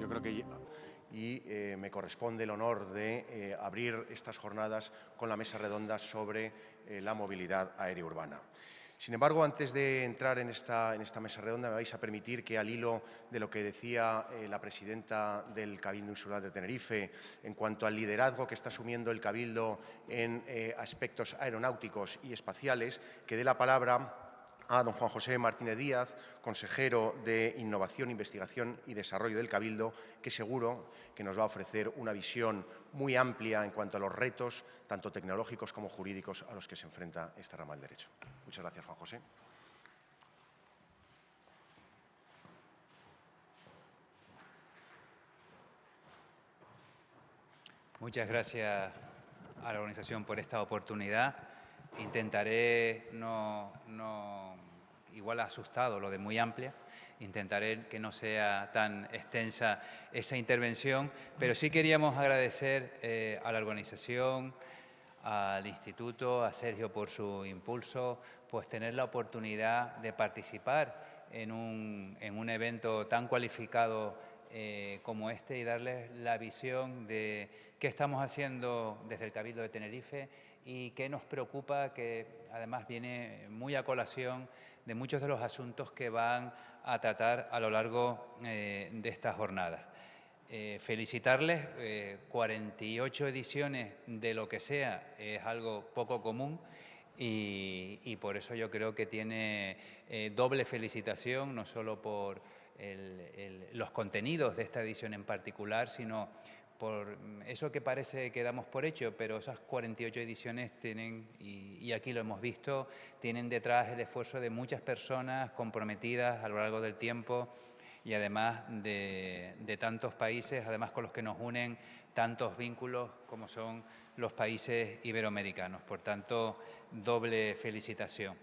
creo que me corresponde el honor de abrir estas jornadas con la mesa redonda sobre la movilidad aérea urbana. Sin embargo, antes de entrar en esta mesa redonda, me vais a permitir que, al hilo de lo que decía la presidenta del Cabildo Insular de Tenerife en cuanto al liderazgo que está asumiendo el Cabildo en aspectos aeronáuticos y espaciales, que dé la palabra a don Juan José Martínez Díaz, consejero de Innovación, Investigación y Desarrollo del Cabildo, que seguro que nos va a ofrecer una visión muy amplia en cuanto a los retos, tanto tecnológicos como jurídicos, a los que se enfrenta esta rama del derecho. Muchas gracias, Juan José. Muchas gracias a la organización por esta oportunidad. Intentaré igual asustado lo de muy amplia, intentaré que no sea tan extensa esa intervención, pero sí queríamos agradecer a la organización, al Instituto, a Sergio por su impulso, pues tener la oportunidad de participar en un evento tan cualificado como este y darles la visión de qué estamos haciendo desde el Cabildo de Tenerife y qué nos preocupa, que además viene muy a colación de muchos de los asuntos que van a tratar a lo largo de esta jornada. Felicitarles, 48 ediciones de lo que sea es algo poco común y por eso yo creo que tiene doble felicitación, no solo por los contenidos de esta edición en particular, sino por eso que parece que damos por hecho, pero esas 48 ediciones tienen, y aquí lo hemos visto, tienen detrás el esfuerzo de muchas personas comprometidas a lo largo del tiempo y además de tantos países, además con los que nos unen tantos vínculos como son los países iberoamericanos. Por tanto, doble felicitación.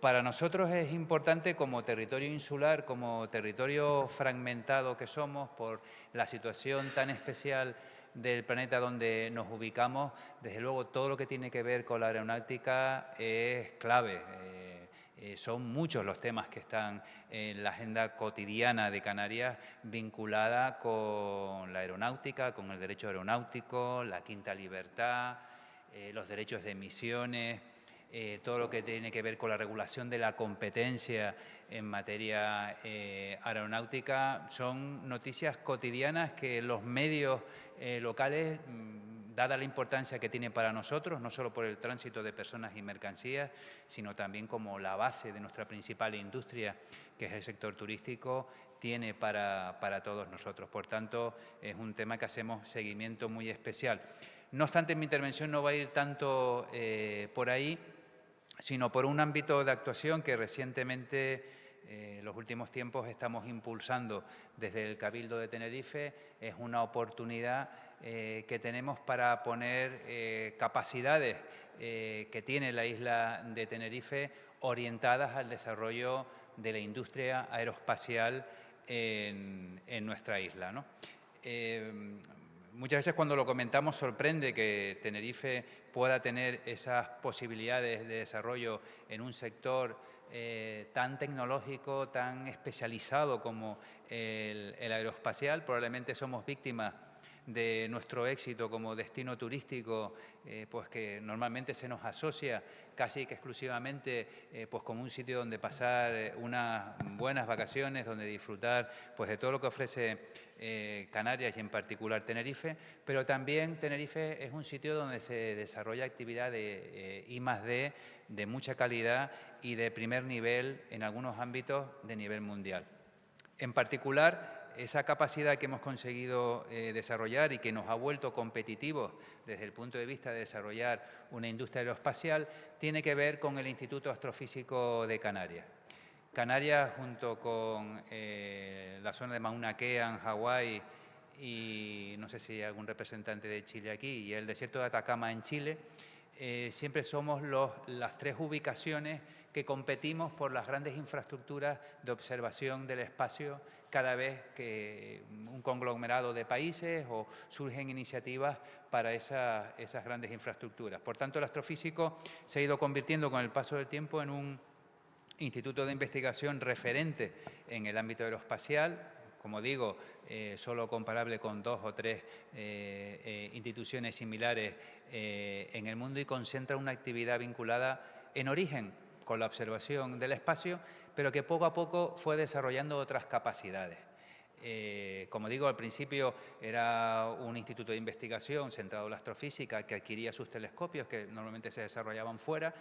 Para nosotros es importante, como territorio insular, como territorio fragmentado que somos por la situación tan especial del planeta donde nos ubicamos, desde luego todo lo que tiene que ver con la aeronáutica es clave. Son muchos los temas que están en la agenda cotidiana de Canarias vinculada con la aeronáutica, con el derecho aeronáutico, la quinta libertad, los derechos de emisiones, todo lo que tiene que ver con la regulación de la competencia en materia aeronáutica. Son noticias cotidianas que los medios locales, dada la importancia que tiene para nosotros, no solo por el tránsito de personas y mercancías, sino también como la base de nuestra principal industria, que es el sector turístico, tiene para todos nosotros. Por tanto, es un tema que hacemos seguimiento muy especial. No obstante, mi intervención no va a ir tanto por ahí, sino por un ámbito de actuación que recientemente, en los últimos tiempos, estamos impulsando desde el Cabildo de Tenerife. Es una oportunidad que tenemos para poner capacidades que tiene la isla de Tenerife orientadas al desarrollo de la industria aeroespacial en nuestra isla, ¿no? Muchas veces cuando lo comentamos sorprende que Tenerife pueda tener esas posibilidades de desarrollo en un sector tan tecnológico, tan especializado como el aeroespacial. Probablemente somos víctimas de nuestro éxito como destino turístico, pues que normalmente se nos asocia casi que exclusivamente pues como un sitio donde pasar unas buenas vacaciones, donde disfrutar pues de todo lo que ofrece Canarias y en particular Tenerife, pero también Tenerife es un sitio donde se desarrolla actividad de I+D de mucha calidad y de primer nivel en algunos ámbitos de nivel mundial. En particular, esa capacidad que hemos conseguido desarrollar y que nos ha vuelto competitivos desde el punto de vista de desarrollar una industria aeroespacial tiene que ver con el Instituto Astrofísico de Canarias. Canarias, junto con la zona de Mauna Kea en Hawái y no sé si hay algún representante de Chile aquí, y el desierto de Atacama en Chile, siempre somos las tres ubicaciones que competimos por las grandes infraestructuras de observación del espacio cada vez que un conglomerado de países o surgen iniciativas para esas grandes infraestructuras. Por tanto, el astrofísico se ha ido convirtiendo con el paso del tiempo en un instituto de investigación referente en el ámbito aeroespacial, como digo, solo comparable con 2 o 3 instituciones similares en el mundo y concentra una actividad vinculada en origen con la observación del espacio, pero que poco a poco fue desarrollando otras capacidades. Como digo, al principio era un instituto de investigación centrado en la astrofísica que adquiría sus telescopios, que normalmente se desarrollaban fuera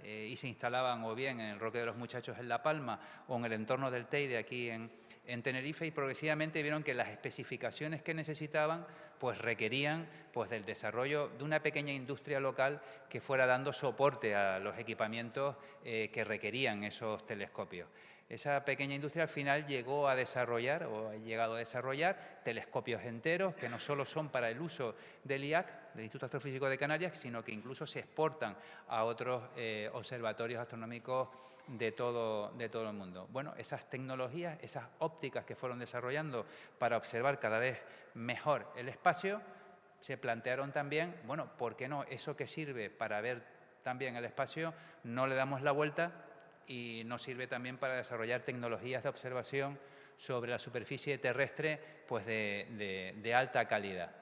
y se instalaban o bien en el Roque de los Muchachos en La Palma o en el entorno del Teide aquí en Tenerife, y progresivamente vieron que las especificaciones que necesitaban pues requerían pues del desarrollo de una pequeña industria local que fuera dando soporte a los equipamientos que requerían esos telescopios. Esa pequeña industria al final llegó a desarrollar o ha llegado a desarrollar telescopios enteros que no solo son para el uso del IAC, del Instituto Astrofísico de Canarias, sino que incluso se exportan a otros observatorios astronómicos de todo el mundo. Bueno, esas tecnologías, esas ópticas que fueron desarrollando para observar cada vez mejor el espacio, se plantearon también, bueno, ¿por qué no eso que sirve para ver también el espacio no le damos la vuelta y nos sirve también para desarrollar tecnologías de observación sobre la superficie terrestre pues de alta calidad?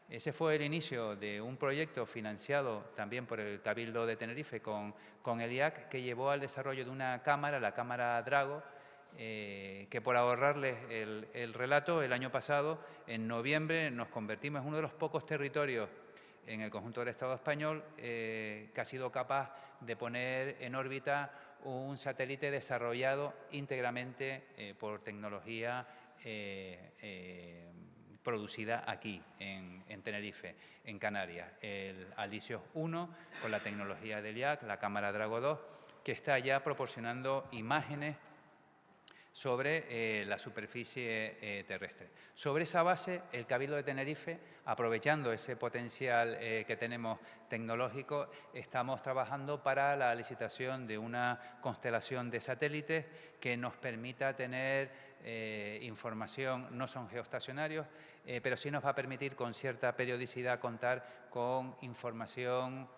Ese fue el inicio de un proyecto financiado también por el Cabildo de Tenerife con el IAC, que llevó al desarrollo de una cámara, la cámara Drago, que por ahorrarles el relato, el año pasado, en noviembre, nos convertimos en uno de los pocos territorios en el conjunto del Estado español que ha sido capaz de poner en órbita un satélite desarrollado íntegramente por tecnología producida aquí, en Tenerife, en Canarias. El Alisios 1, con la tecnología del IAC, la cámara Drago 2, que está ya proporcionando imágenes sobre la superficie terrestre. Sobre esa base, el Cabildo de Tenerife, aprovechando ese potencial que tenemos tecnológico, estamos trabajando para la licitación de una constelación de satélites que nos permita tener información, no son geoestacionarios, pero sí nos va a permitir con cierta periodicidad contar con información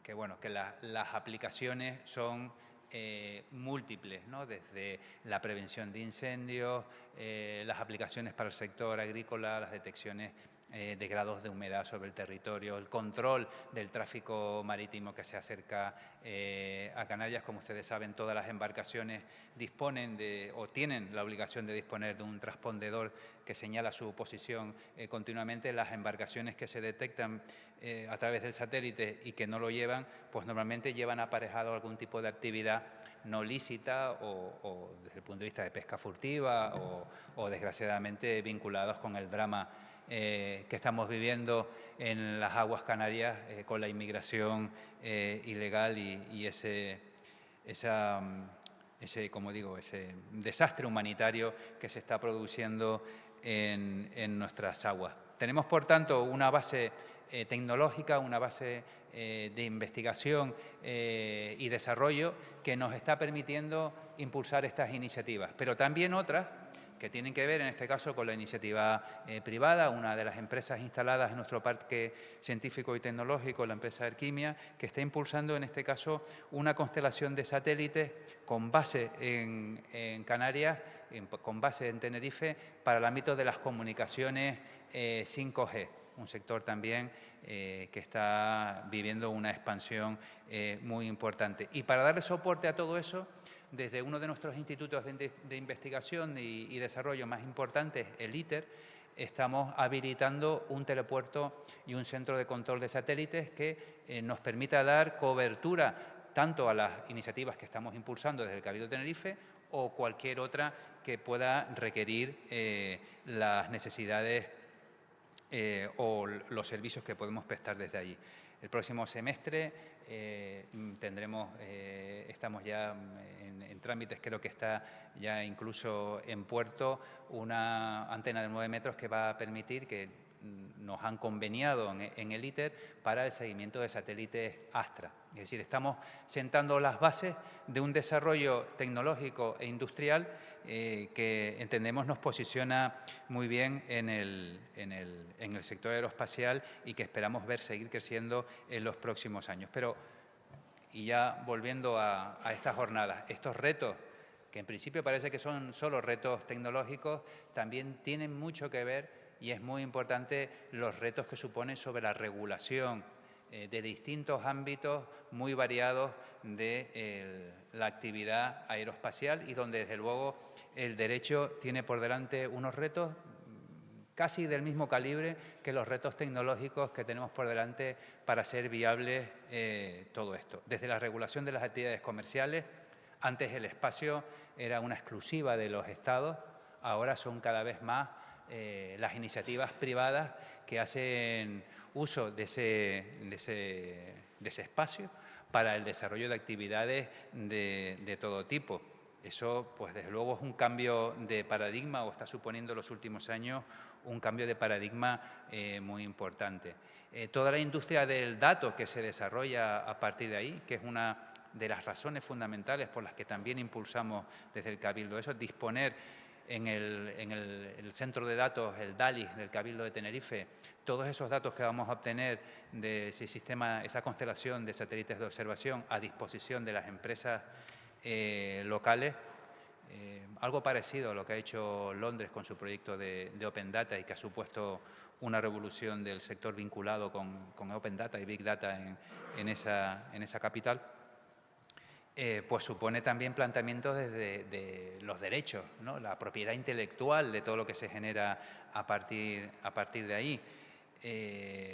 que, bueno, que las aplicaciones son múltiples, ¿no? Desde la prevención de incendios, las aplicaciones para el sector agrícola, las detecciones de grados de humedad sobre el territorio, el control del tráfico marítimo que se acerca a Canarias. Como ustedes saben, todas las embarcaciones disponen o tienen la obligación de disponer de un transpondedor que señala su posición continuamente. Las embarcaciones que se detectan a través del satélite y que no lo llevan, pues normalmente llevan aparejado algún tipo de actividad no lícita o desde el punto de vista de pesca furtiva o desgraciadamente vinculados con el drama que estamos viviendo en las aguas canarias con la inmigración ilegal y ese, como digo, ese desastre humanitario que se está produciendo en nuestras aguas. Tenemos, por tanto, una base tecnológica, una base de investigación y desarrollo que nos está permitiendo impulsar estas iniciativas, pero también otras que tienen que ver, en este caso, con la iniciativa privada, una de las empresas instaladas en nuestro parque científico y tecnológico, la empresa Erquimia, que está impulsando, en este caso, una constelación de satélites con base en Canarias, con base en Tenerife, para el ámbito de las comunicaciones 5G, un sector también que está viviendo una expansión muy importante. Y para darle soporte a todo eso, desde uno de nuestros institutos de investigación y desarrollo más importantes, el ITER, estamos habilitando un telepuerto y un centro de control de satélites que nos permita dar cobertura tanto a las iniciativas que estamos impulsando desde el Cabildo de Tenerife o cualquier otra que pueda requerir las necesidades o los servicios que podemos prestar desde allí. El próximo semestre estamos ya en trámites, creo que está ya incluso en puerto, una antena de 9 metros que va a permitir que nos han conveniado en el ITER para el seguimiento de satélites Astra. Es decir, estamos sentando las bases de un desarrollo tecnológico e industrial que entendemos nos posiciona muy bien en el sector aeroespacial y que esperamos ver seguir creciendo en los próximos años. Pero, y ya volviendo a estas jornadas, estos retos que en principio parece que son solo retos tecnológicos, también tienen mucho que ver, y es muy importante, los retos que suponen sobre la regulación de distintos ámbitos muy variados de la actividad aeroespacial, y donde desde luego el derecho tiene por delante unos retos casi del mismo calibre que los retos tecnológicos que tenemos por delante para hacer viable todo esto. Desde la regulación de las actividades comerciales, antes el espacio era una exclusiva de los Estados, ahora son cada vez más las iniciativas privadas que hacen uso de ese espacio para el desarrollo de actividades de todo tipo. Eso, pues desde luego, es un cambio de paradigma, o está suponiendo en los últimos años un cambio de paradigma muy importante. Toda la industria del dato que se desarrolla a partir de ahí, que es una de las razones fundamentales por las que también impulsamos desde el Cabildo eso, disponer en el centro de datos, el DALI del Cabildo de Tenerife, todos esos datos que vamos a obtener de ese sistema, esa constelación de satélites de observación a disposición de las empresas locales, algo parecido a lo que ha hecho Londres con su proyecto de Open Data, y que ha supuesto una revolución del sector vinculado con Open Data y Big Data en esa capital. Pues supone también planteamientos desde los derechos, ¿no? La propiedad intelectual de todo lo que se genera a partir de ahí,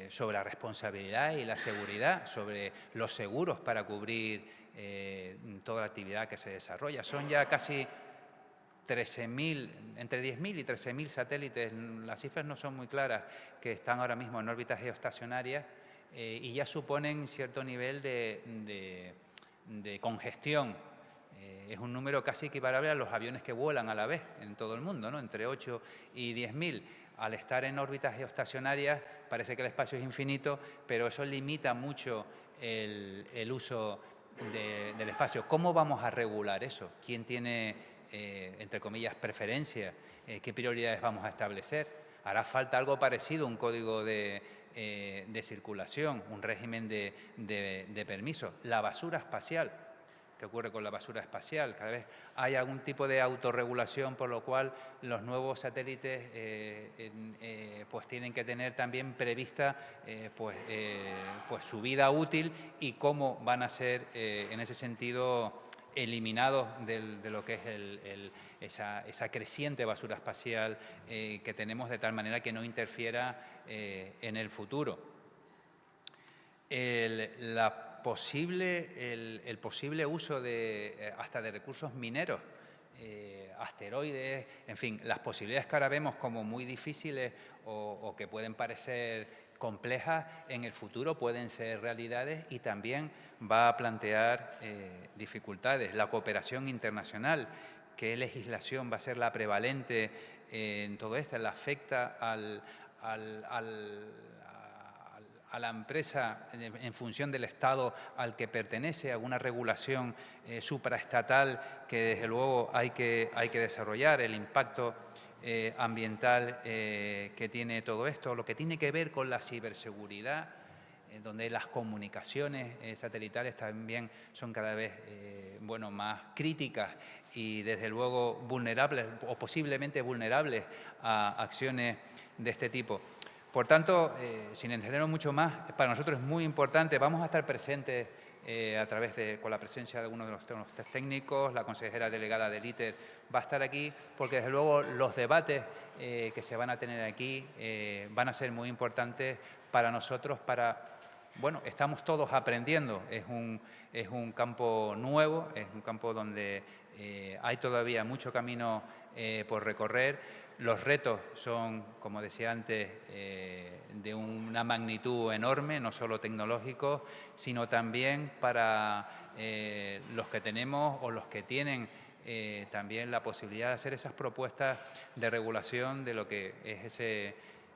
sobre la responsabilidad y la seguridad, sobre los seguros para cubrir toda la actividad que se desarrolla. Son ya casi 13.000, entre 10.000 y 13.000 satélites, las cifras no son muy claras, que están ahora mismo en órbitas geoestacionarias y ya suponen cierto nivel de congestión. Es un número casi equiparable a los aviones que vuelan a la vez en todo el mundo, ¿no? Entre 8 y 10.000. Al estar en órbitas geoestacionarias parece que el espacio es infinito, pero eso limita mucho el uso del espacio. ¿Cómo vamos a regular eso? ¿Quién tiene, entre comillas, preferencia? ¿Qué prioridades vamos a establecer? Hará falta algo parecido, un código de circulación, un régimen de permiso. La basura espacial. ¿Qué ocurre con la basura espacial? Cada vez hay algún tipo de autorregulación, por lo cual los nuevos satélites pues tienen que tener también prevista pues su vida útil y cómo van a ser en ese sentido eliminados de lo que es esa creciente basura espacial que tenemos, de tal manera que no interfiera en el futuro. El posible uso hasta de recursos mineros, asteroides, en fin, las posibilidades que ahora vemos como muy difíciles o que pueden parecer complejas, en el futuro pueden ser realidades, y también va a plantear dificultades. La cooperación internacional, ¿qué legislación va a ser la prevalente en todo esto? ¿Le afecta a la empresa en función del Estado al que pertenece, alguna regulación supraestatal que desde luego hay que desarrollar, el impacto ambiental que tiene todo esto, lo que tiene que ver con la ciberseguridad, donde las comunicaciones satelitales también son cada vez más críticas y desde luego vulnerables o posiblemente vulnerables a acciones de este tipo. Por tanto, sin entenderlo mucho más, para nosotros es muy importante, vamos a estar presentes con la presencia de algunos de los técnicos, la consejera delegada del ITER va a estar aquí, porque desde luego los debates que se van a tener aquí van a ser muy importantes para nosotros, estamos todos aprendiendo, es un campo nuevo, es un campo donde hay todavía mucho camino por recorrer. Los retos son, como decía antes, de una magnitud enorme, no solo tecnológicos, sino también para los que tenemos o los que tienen también la posibilidad de hacer esas propuestas de regulación de lo que es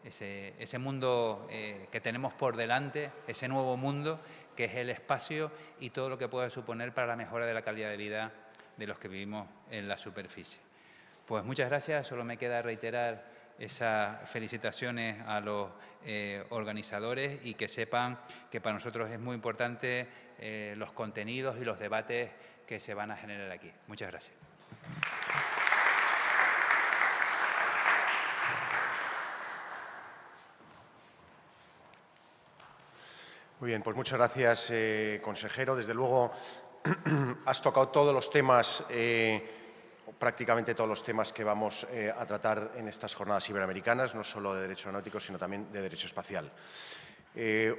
ese mundo que tenemos por delante, ese nuevo mundo que es el espacio y todo lo que puede suponer para la mejora de la calidad de vida de los que vivimos en la superficie. Pues muchas gracias, solo me queda reiterar esas felicitaciones a los organizadores y que sepan que para nosotros es muy importante los contenidos y los debates que se van a generar aquí. Muchas gracias. Muy bien, pues muchas gracias, consejero. Desde luego, has tocado todos los temas, prácticamente todos los temas que vamos a tratar en estas jornadas iberoamericanas, no solo de derecho aeronáutico, sino también de derecho espacial.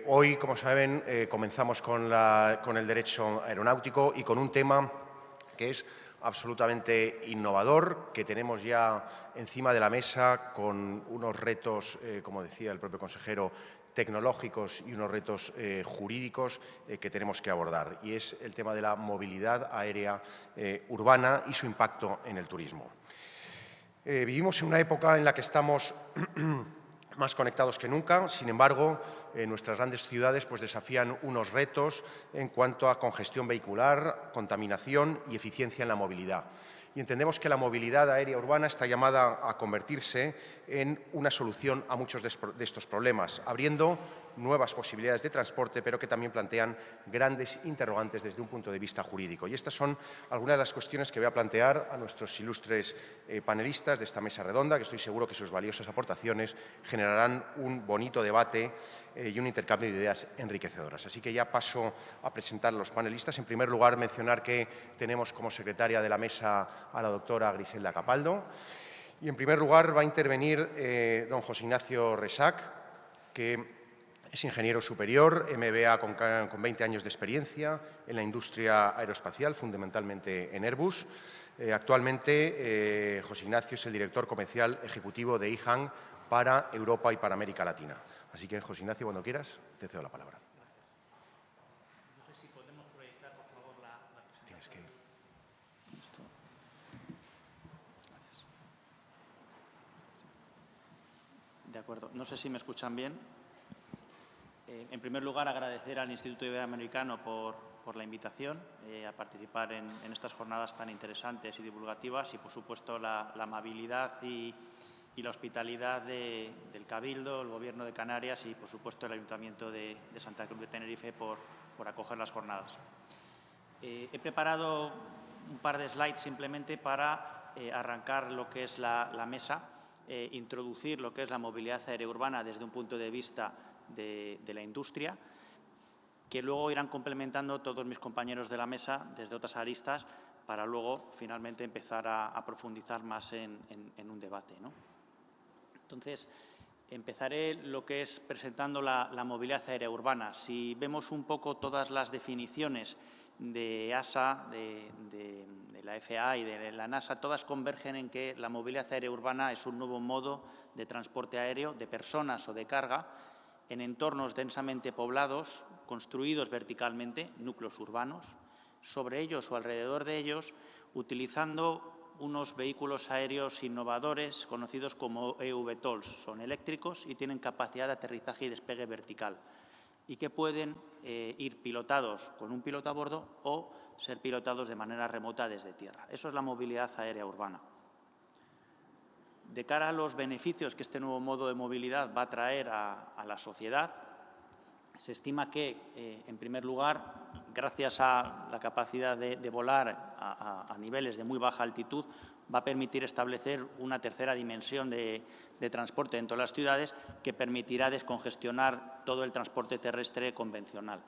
Hoy, como saben, comenzamos con el derecho aeronáutico y con un tema que es absolutamente innovador, que tenemos ya encima de la mesa con unos retos, como decía el propio consejero, tecnológicos y unos retos jurídicos que tenemos que abordar, y es el tema de la movilidad aérea urbana y su impacto en el turismo. Vivimos en una época en la que estamos más conectados que nunca. Sin embargo, nuestras grandes ciudades desafían unos retos en cuanto a congestión vehicular, contaminación y eficiencia en la movilidad. Y entendemos que la movilidad aérea urbana está llamada a convertirse en una solución a muchos de estos problemas, abriendo nuevas posibilidades de transporte, pero que también plantean grandes interrogantes desde un punto de vista jurídico. Y estas son algunas de las cuestiones que voy a plantear a nuestros ilustres panelistas de esta mesa redonda, que estoy seguro que sus valiosas aportaciones generarán un bonito debate y un intercambio de ideas enriquecedoras. Así que ya paso a presentar a los panelistas. En primer lugar, mencionar que tenemos como secretaria de la mesa a la doctora Griselda Capaldo. Y en primer lugar va a intervenir don José Ignacio Resac, que es ingeniero superior, MBA con 20 años de experiencia en la industria aeroespacial, fundamentalmente en Airbus. Actualmente, José Ignacio es el director comercial ejecutivo de IHAN para Europa y para América Latina. Así que, José Ignacio, cuando quieras, te cedo la palabra. No sé si podemos proyectar, por favor, la presentación. Tienes que... Listo. Gracias. De acuerdo. No sé si me escuchan bien. En primer lugar, agradecer al Instituto Iberoamericano por la invitación a participar en estas jornadas tan interesantes y divulgativas y, por supuesto, la amabilidad y la hospitalidad del Cabildo, el Gobierno de Canarias y, por supuesto, el Ayuntamiento de Santa Cruz de Tenerife por acoger las jornadas. He preparado un par de slides simplemente para arrancar lo que es la mesa, introducir lo que es la movilidad aérea urbana desde un punto de vista de la industria, que luego irán complementando todos mis compañeros de la mesa desde otras aristas para luego finalmente empezar a profundizar más en un debate, ¿no? Entonces, empezaré lo que es presentando la movilidad aérea urbana. Si vemos un poco todas las definiciones de EASA, de la FAA y de la NASA, todas convergen en que la movilidad aérea urbana es un nuevo modo de transporte aéreo de personas o de carga en entornos densamente poblados, construidos verticalmente, núcleos urbanos, sobre ellos o alrededor de ellos, utilizando unos vehículos aéreos innovadores conocidos como eVTOLs. Son eléctricos y tienen capacidad de aterrizaje y despegue vertical y que pueden ir pilotados con un piloto a bordo o ser pilotados de manera remota desde tierra. Eso es la movilidad aérea urbana. De cara a los beneficios que este nuevo modo de movilidad va a traer a la sociedad, se estima que, en primer lugar, gracias a la capacidad de volar a niveles de muy baja altitud, va a permitir establecer una tercera dimensión de transporte dentro de las ciudades que permitirá descongestionar todo el transporte terrestre convencional.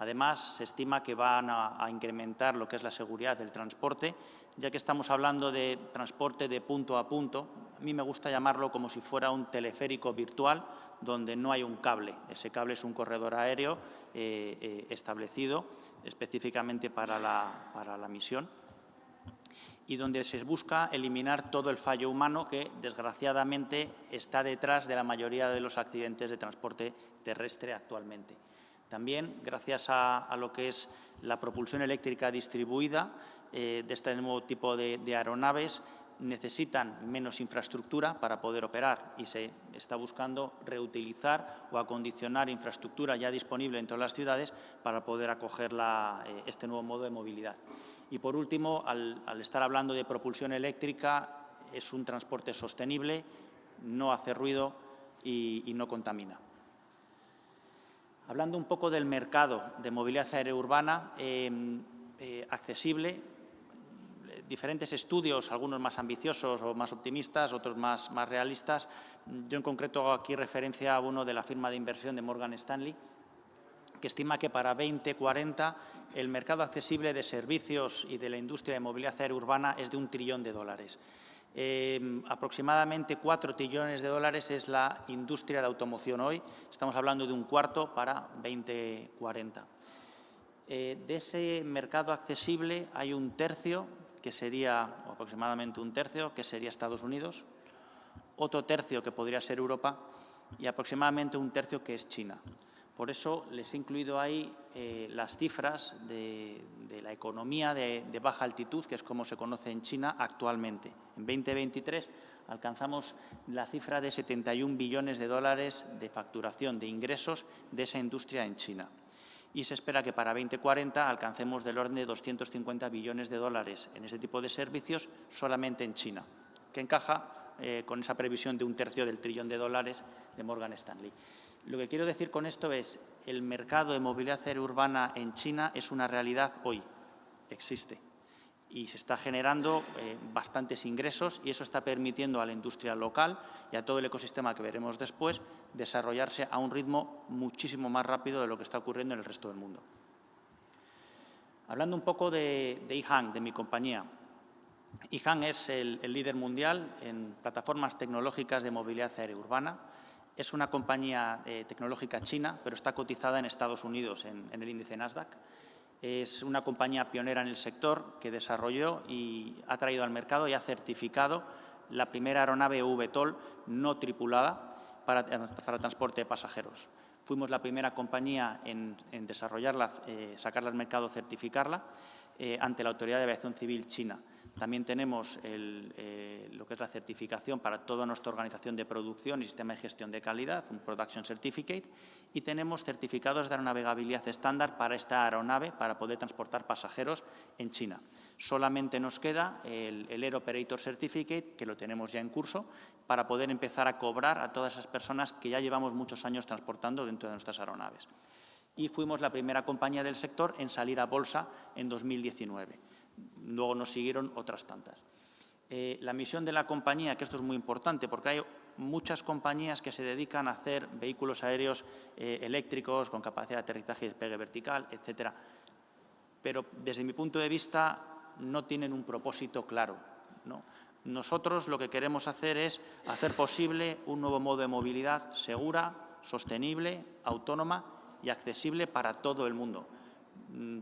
Además, se estima que van a incrementar lo que es la seguridad del transporte, ya que estamos hablando de transporte de punto a punto. A mí me gusta llamarlo como si fuera un teleférico virtual, donde no hay un cable. Ese cable es un corredor aéreo establecido específicamente para la misión y donde se busca eliminar todo el fallo humano que, desgraciadamente, está detrás de la mayoría de los accidentes de transporte terrestre actualmente. También, gracias a lo que es la propulsión eléctrica distribuida de este nuevo tipo de aeronaves, necesitan menos infraestructura para poder operar y se está buscando reutilizar o acondicionar infraestructura ya disponible en todas las ciudades para poder acoger este nuevo modo de movilidad. Y, por último, al estar hablando de propulsión eléctrica, es un transporte sostenible, no hace ruido y no contamina. Hablando un poco del mercado de movilidad aérea urbana accesible, diferentes estudios, algunos más ambiciosos o más optimistas, otros más realistas. Yo en concreto hago aquí referencia a uno de la firma de inversión de Morgan Stanley, que estima que para 2040 el mercado accesible de servicios y de la industria de movilidad aérea urbana es de $1 trillón. Aproximadamente 4 trillones de dólares es la industria de automoción hoy. Estamos hablando de un cuarto para 2040. De ese mercado accesible hay un tercio, que sería, o aproximadamente un tercio, que sería Estados Unidos, otro tercio que podría ser Europa y aproximadamente un tercio que es China. Por eso les he incluido ahí las cifras de la economía de baja altitud, que es como se conoce en China actualmente. En 2023 alcanzamos la cifra de 71 billones de dólares de facturación, de ingresos de esa industria en China. Y se espera que para 2040 alcancemos del orden de 250 billones de dólares en este tipo de servicios solamente en China, que encaja con esa previsión de un tercio del trillón de dólares de Morgan Stanley. Lo que quiero decir con esto es el mercado de movilidad aérea urbana en China es una realidad hoy, existe, y se está generando bastantes ingresos y eso está permitiendo a la industria local y a todo el ecosistema que veremos después desarrollarse a un ritmo muchísimo más rápido de lo que está ocurriendo en el resto del mundo. Hablando un poco de EHang, de mi compañía. EHang es el líder mundial en plataformas tecnológicas de movilidad aérea urbana. Es una compañía tecnológica china, pero está cotizada en Estados Unidos, en el índice Nasdaq. Es una compañía pionera en el sector que desarrolló y ha traído al mercado y ha certificado la primera aeronave eVTOL no tripulada para transporte de pasajeros. Fuimos la primera compañía en desarrollarla, sacarla al mercado, certificarla ante la Autoridad de Aviación Civil China. También tenemos lo que es la certificación para toda nuestra organización de producción y sistema de gestión de calidad, un Production Certificate, y tenemos certificados de aeronavegabilidad estándar para esta aeronave para poder transportar pasajeros en China. Solamente nos queda el Air Operator Certificate, que lo tenemos ya en curso, para poder empezar a cobrar a todas esas personas que ya llevamos muchos años transportando dentro de nuestras aeronaves. Y fuimos la primera compañía del sector en salir a bolsa en 2019. Luego nos siguieron otras tantas. La misión de la compañía, que esto es muy importante porque hay muchas compañías que se dedican a hacer vehículos aéreos eléctricos con capacidad de aterrizaje y despegue vertical, etcétera. Pero desde mi punto de vista no tienen un propósito claro, ¿no? Nosotros lo que queremos hacer es hacer posible un nuevo modo de movilidad segura, sostenible, autónoma y accesible para todo el mundo.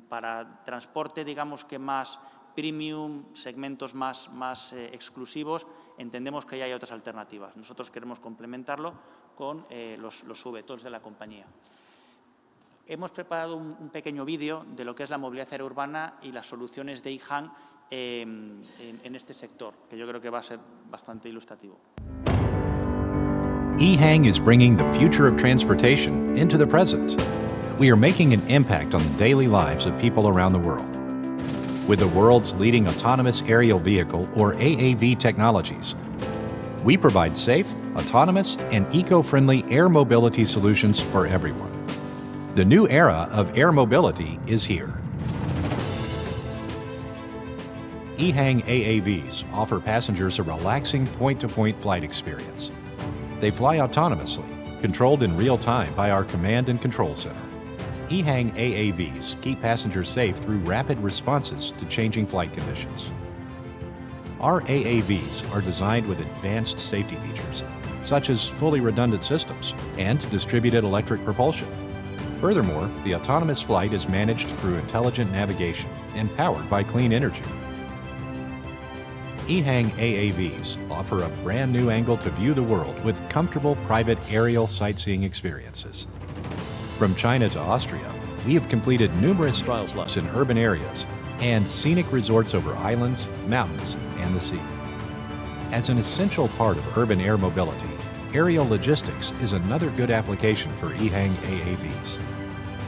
Para transporte, digamos que más premium, segmentos más exclusivos, entendemos que ya hay otras alternativas. Nosotros queremos complementarlo con los eVTOLs de la compañía. Hemos preparado un pequeño vídeo de lo que es la movilidad aérea urbana y las soluciones de EHang en este sector, que yo creo que va a ser bastante ilustrativo. EHang is bringing the future of transportation into the present. We are making an impact on the daily lives of people around the world. With the world's leading autonomous aerial vehicle, or AAV technologies, we provide safe, autonomous, and eco-friendly air mobility solutions for everyone. The new era of air mobility is here. EHang AAVs offer passengers a relaxing point-to-point flight experience. They fly autonomously, controlled in real time by our command and control center. EHang AAVs keep passengers safe through rapid responses to changing flight conditions. Our AAVs are designed with advanced safety features, such as fully redundant systems and distributed electric propulsion. Furthermore, the autonomous flight is managed through intelligent navigation and powered by clean energy. EHang AAVs offer a brand new angle to view the world with comfortable private aerial sightseeing experiences. From China to Austria, we have completed numerous trials in urban areas and scenic resorts over islands, mountains, and the sea. As an essential part of urban air mobility, aerial logistics is another good application for EHang AAVs.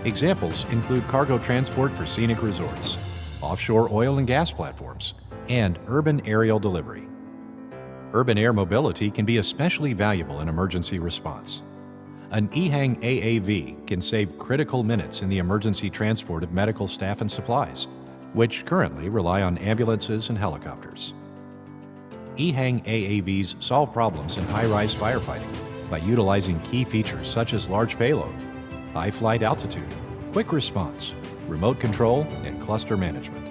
Examples include cargo transport for scenic resorts, offshore oil and gas platforms, and urban aerial delivery. Urban air mobility can be especially valuable in emergency response. An EHang AAV can save critical minutes in the emergency transport of medical staff and supplies, which currently rely on ambulances and helicopters. EHang AAVs solve problems in high-rise firefighting by utilizing key features such as large payload, high flight altitude, quick response, remote control, and cluster management.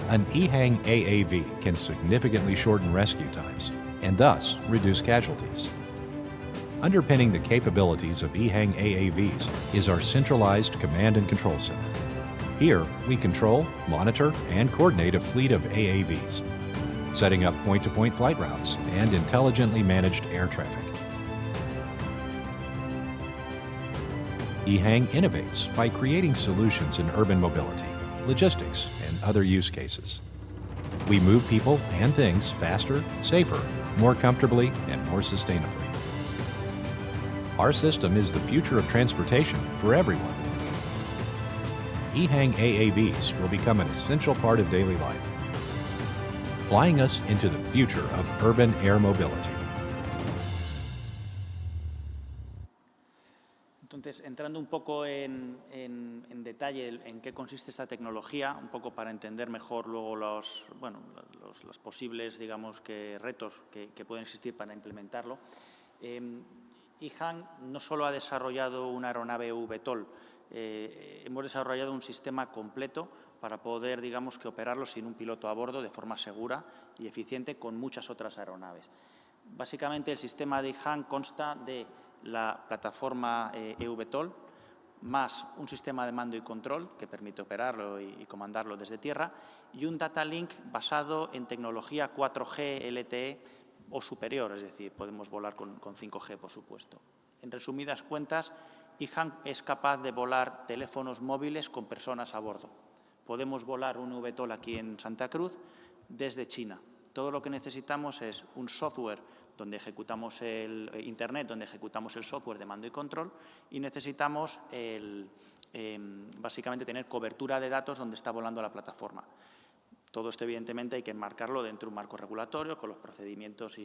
An EHang AAV can significantly shorten rescue times and thus reduce casualties. Underpinning the capabilities of EHang AAVs is our centralized command and control center. Here, we control, monitor, and coordinate a fleet of AAVs, setting up point-to-point flight routes and intelligently managed air traffic. EHang innovates by creating solutions in urban mobility, logistics, and other use cases. We move people and things faster, safer, more comfortably, and more sustainably. Our system is the future of transportation for everyone. EHang AAVs will become an essential part of daily life, flying us into the future of urban air mobility. Entonces, entrando un poco en detalle en qué consiste esta tecnología, un poco para entender mejor luego los posibles, digamos, retos que pueden existir para implementarlo. EHang no solo ha desarrollado una aeronave eVTOL, hemos desarrollado un sistema completo para poder, digamos, que operarlo sin un piloto a bordo de forma segura y eficiente con muchas otras aeronaves. Básicamente, el sistema de EHang consta de la plataforma eVTOL más un sistema de mando y control que permite operarlo y comandarlo desde tierra y un data link basado en tecnología 4G LTE o superior, es decir, podemos volar con 5G, por supuesto. En resumidas cuentas, EHang es capaz de volar teléfonos móviles con personas a bordo. Podemos volar un eVTOL aquí en Santa Cruz desde China. Todo lo que necesitamos es un software donde ejecutamos el Internet, donde ejecutamos el software de mando y control, y necesitamos básicamente tener cobertura de datos donde está volando la plataforma. Todo esto, evidentemente, hay que enmarcarlo dentro de un marco regulatorio con los procedimientos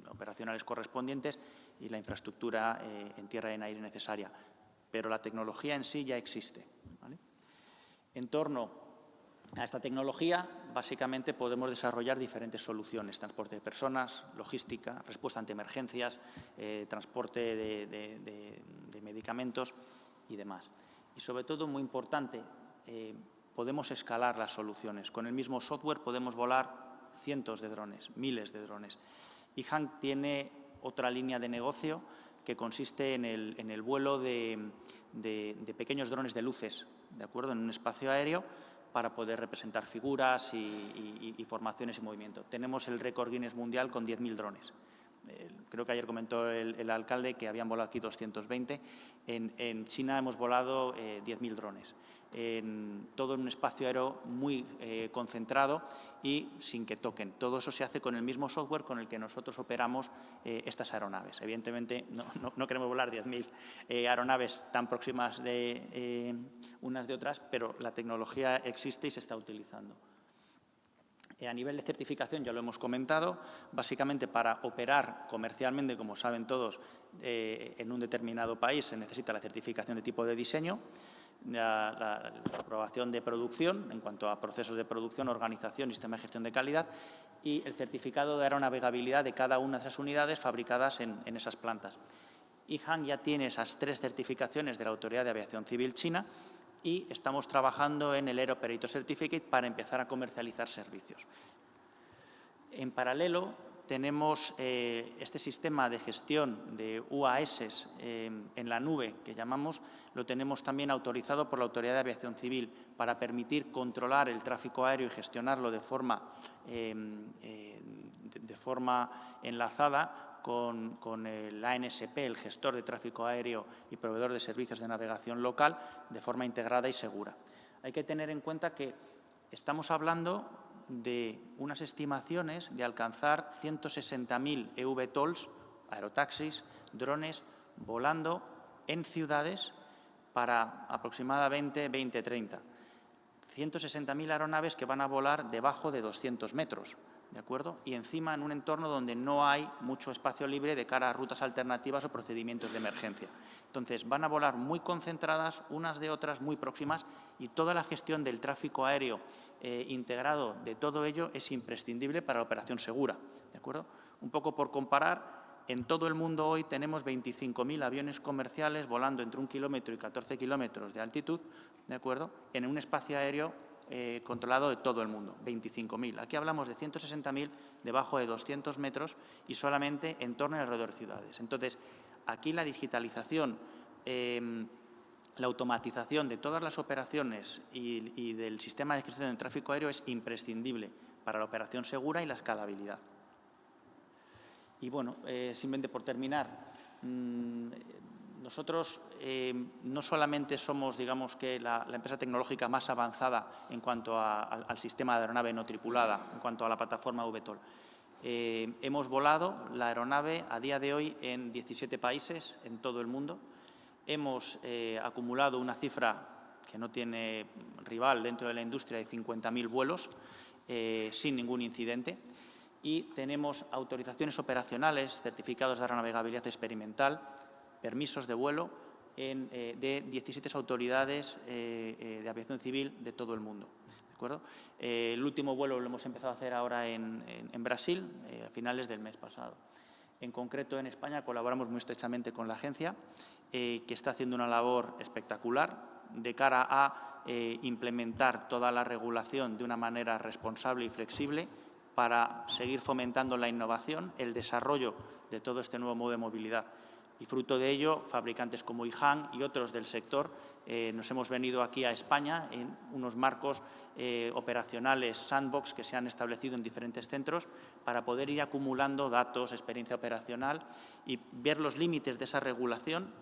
operacionales correspondientes y la infraestructura en tierra y en aire necesaria. Pero la tecnología en sí ya existe, ¿vale? En torno a esta tecnología, básicamente, podemos desarrollar diferentes soluciones: transporte de personas, logística, respuesta ante emergencias, transporte de medicamentos y demás. Y, sobre todo, muy importante, podemos escalar las soluciones. Con el mismo software podemos volar cientos de drones, miles de drones. EHang tiene otra línea de negocio que consiste en el vuelo de pequeños drones de luces, ¿de acuerdo?, en un espacio aéreo, para poder representar figuras y formaciones y movimiento. Tenemos el récord Guinness mundial con 10.000 drones. Creo que ayer comentó el alcalde que habían volado aquí 220. En China hemos volado 10.000 drones. Todo en un espacio aéreo muy concentrado y sin que toquen. Todo eso se hace con el mismo software con el que nosotros operamos estas aeronaves. Evidentemente, no queremos volar 10.000 aeronaves tan próximas de unas de otras, pero la tecnología existe y se está utilizando. A nivel de certificación, ya lo hemos comentado, básicamente para operar comercialmente, como saben todos, en un determinado país se necesita la certificación de tipo de diseño, la aprobación de producción en cuanto a procesos de producción, organización y sistema de gestión de calidad y el certificado de aeronavegabilidad de cada una de esas unidades fabricadas en esas plantas. EHang ya tiene esas 3 certificaciones de la Autoridad de Aviación Civil China y estamos trabajando en el Air Operator Certificate para empezar a comercializar servicios. En paralelo, tenemos este sistema de gestión de UAS en la nube, que llamamos, lo tenemos también autorizado por la Autoridad de Aviación Civil para permitir controlar el tráfico aéreo y gestionarlo de forma enlazada con el ANSP, el gestor de tráfico aéreo y proveedor de servicios de navegación local, de forma integrada y segura. Hay que tener en cuenta que estamos hablando de unas estimaciones de alcanzar 160.000 eVTOLs, aerotaxis, drones, volando en ciudades para aproximadamente 2030. 160.000 aeronaves que van a volar debajo de 200 metros. ¿De acuerdo? Y encima en un entorno donde no hay mucho espacio libre de cara a rutas alternativas o procedimientos de emergencia. Entonces, van a volar muy concentradas, unas de otras muy próximas, y toda la gestión del tráfico aéreo integrado de todo ello es imprescindible para la operación segura. ¿De acuerdo? Un poco por comparar, En todo el mundo hoy tenemos 25.000 aviones comerciales volando entre 1 kilómetro y 14 kilómetros de altitud, ¿de acuerdo?, en un espacio aéreo controlado de todo el mundo, 25.000. Aquí hablamos de 160.000 debajo de 200 metros y solamente en torno y alrededor de ciudades. Entonces, aquí la digitalización, la automatización de todas las operaciones y del sistema de gestión del tráfico aéreo es imprescindible para la operación segura y la escalabilidad. Y bueno, simplemente por terminar, nosotros no solamente somos, digamos, que la empresa tecnológica más avanzada en cuanto al sistema de aeronave no tripulada, en cuanto a la plataforma VTOL. Hemos volado la aeronave a día de hoy en 17 países en todo el mundo. Hemos acumulado una cifra que no tiene rival dentro de la industria de 50.000 vuelos sin ningún incidente. Y tenemos autorizaciones operacionales, certificados de aeronavegabilidad experimental, permisos de vuelo de 17 autoridades de aviación civil de todo el mundo. ¿De acuerdo? El último vuelo lo hemos empezado a hacer ahora en Brasil, a finales del mes pasado. En concreto, en España colaboramos muy estrechamente con la agencia, que está haciendo una labor espectacular de cara a implementar toda la regulación de una manera responsable y flexible, para seguir fomentando la innovación, el desarrollo de todo este nuevo modo de movilidad. Y fruto de ello, fabricantes como IHAN y otros del sector nos hemos venido aquí a España en unos marcos operacionales sandbox que se han establecido en diferentes centros para poder ir acumulando datos, experiencia operacional y ver los límites de esa regulación,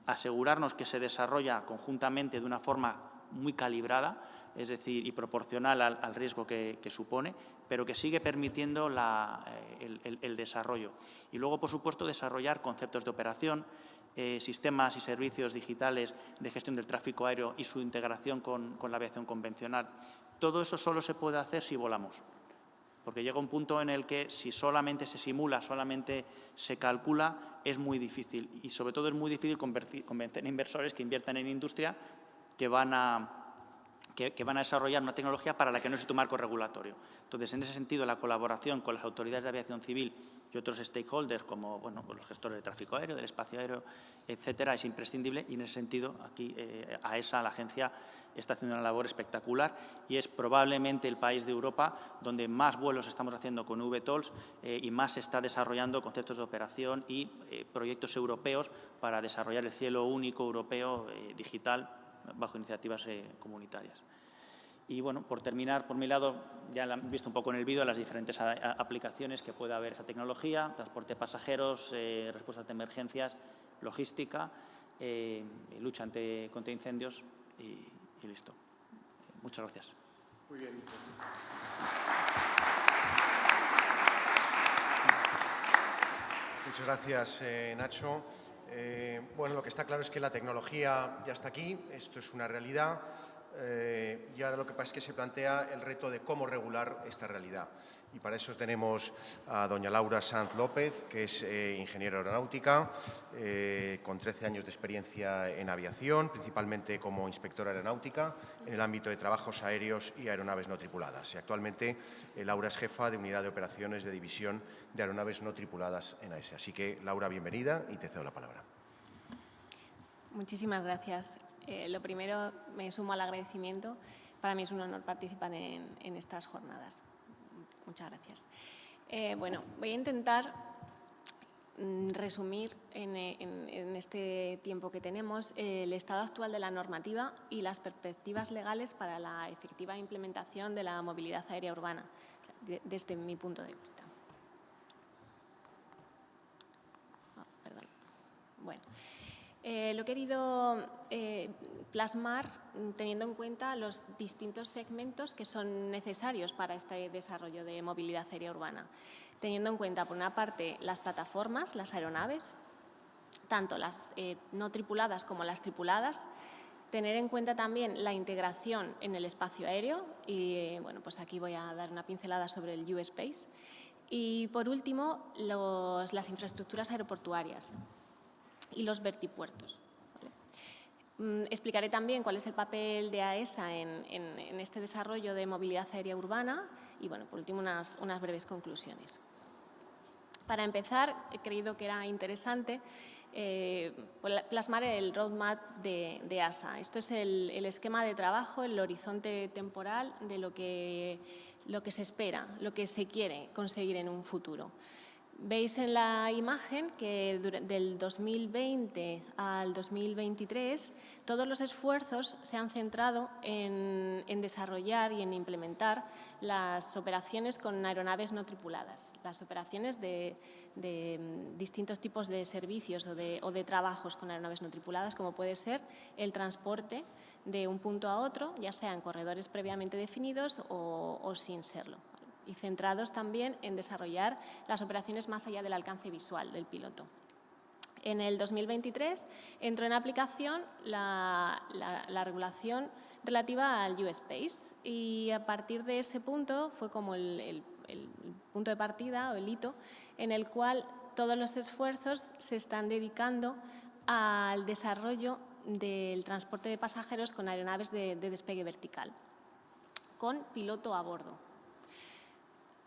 asegurarnos que se desarrolla conjuntamente de una forma muy calibrada, es decir, y proporcional al riesgo que supone, pero que sigue permitiendo el desarrollo. Y luego, por supuesto, desarrollar conceptos de operación, sistemas y servicios digitales de gestión del tráfico aéreo y su integración con la aviación convencional. Todo eso solo se puede hacer si volamos, porque llega un punto en el que si solamente se simula, solamente se calcula, es muy difícil. Y sobre todo es muy difícil convencer a inversores que inviertan en industria que van a desarrollar una tecnología para la que no existe un marco regulatorio. Entonces, en ese sentido, la colaboración con las autoridades de aviación civil y otros stakeholders, como los gestores de tráfico aéreo, del espacio aéreo, etcétera, es imprescindible. Y en ese sentido, aquí AESA, la agencia, está haciendo una labor espectacular y es probablemente el país de Europa donde más vuelos estamos haciendo con VTOLs y más se está desarrollando conceptos de operación y proyectos europeos para desarrollar el cielo único europeo digital bajo iniciativas comunitarias. Y bueno, por terminar, por mi lado, ya han visto un poco en el vídeo las diferentes aplicaciones que puede haber esa tecnología: transporte de pasajeros, respuestas de emergencias, logística, lucha contra incendios y listo. Muchas gracias. Muy bien. Muchas gracias, Nacho. Bueno, lo que está claro es que la tecnología ya está aquí, esto es una realidad, y ahora lo que pasa es que se plantea el reto de cómo regular esta realidad. Y para eso tenemos a doña Laura Sanz López, que es ingeniera aeronáutica, con 13 años de experiencia en aviación, principalmente como inspectora aeronáutica en el ámbito de trabajos aéreos y aeronaves no tripuladas. Y actualmente Laura es jefa de unidad de operaciones de división de aeronaves no tripuladas en AESA. Así que, Laura, bienvenida y te cedo la palabra. Muchísimas gracias. Lo primero, me sumo al agradecimiento. Para mí es un honor participar en estas jornadas. Muchas gracias. Bueno, voy a intentar resumir en este tiempo que tenemos el estado actual de la normativa y las perspectivas legales para la efectiva implementación de la movilidad aérea urbana, desde mi punto de vista. Perdón. Bueno. Lo he querido plasmar teniendo en cuenta los distintos segmentos que son necesarios para este desarrollo de movilidad aérea urbana, teniendo en cuenta, por una parte, las plataformas, las aeronaves, tanto las no tripuladas como las tripuladas, tener en cuenta también la integración en el espacio aéreo y, bueno, pues aquí voy a dar una pincelada sobre el U-Space. Y, por último, las infraestructuras aeroportuarias y los vertipuertos. ¿Vale? Explicaré también cuál es el papel de AESA en este desarrollo de movilidad aérea urbana y, bueno, por último, unas breves conclusiones. Para empezar, he creído que era interesante plasmar el roadmap de EASA. Esto es el esquema de trabajo, el horizonte temporal de lo que se espera, lo que se quiere conseguir en un futuro. Veis en la imagen que del 2020 al 2023 todos los esfuerzos se han centrado en desarrollar y en implementar las operaciones con aeronaves no tripuladas, las operaciones de distintos tipos de servicios o de trabajos con aeronaves no tripuladas, como puede ser el transporte de un punto a otro, ya sea en corredores previamente definidos o sin serlo, y centrados también en desarrollar las operaciones más allá del alcance visual del piloto. En el 2023 entró en aplicación la regulación relativa al U-Space y a partir de ese punto fue como el punto de partida o el hito en el cual todos los esfuerzos se están dedicando al desarrollo del transporte de pasajeros con aeronaves de despegue vertical, con piloto a bordo.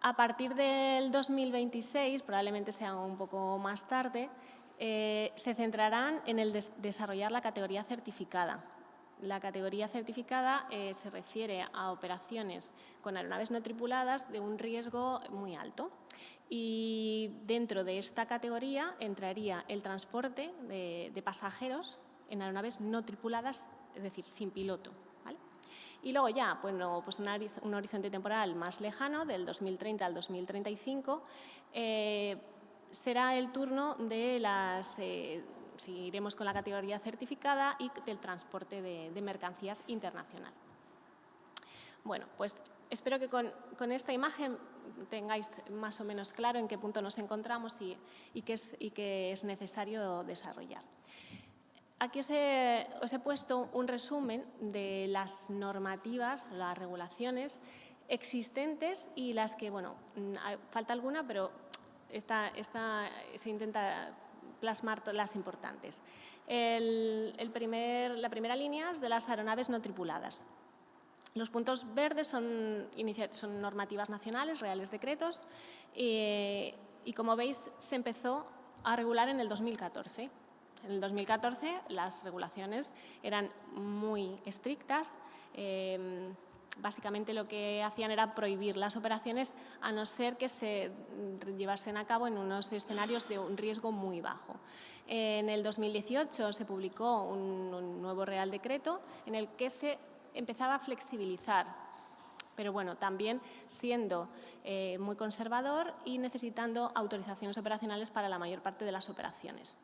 A partir del 2026, probablemente sea un poco más tarde, se centrarán en el desarrollar la categoría certificada. La categoría certificada se refiere a operaciones con aeronaves no tripuladas de un riesgo muy alto. Y dentro de esta categoría entraría el transporte de pasajeros en aeronaves no tripuladas, es decir, sin piloto. Y luego ya, bueno, pues un horizonte temporal más lejano, del 2030 al 2035, será el turno de seguiremos con la categoría certificada y del transporte de mercancías internacional. Bueno, pues espero que con esta imagen tengáis más o menos claro en qué punto nos encontramos y qué es necesario desarrollar. Aquí os he puesto un resumen de las normativas, las regulaciones existentes y las que, bueno, falta alguna, pero se intenta plasmar todas las importantes. La primera línea es de las aeronaves no tripuladas. Los puntos verdes son normativas nacionales, reales decretos, y como veis se empezó a regular en el 2014. En el 2014 las regulaciones eran muy estrictas. Básicamente lo que hacían era prohibir las operaciones a no ser que se llevasen a cabo en unos escenarios de un riesgo muy bajo. En el 2018 se publicó un nuevo Real Decreto en el que se empezaba a flexibilizar, pero bueno, también siendo muy conservador y necesitando autorizaciones operacionales para la mayor parte de las operaciones.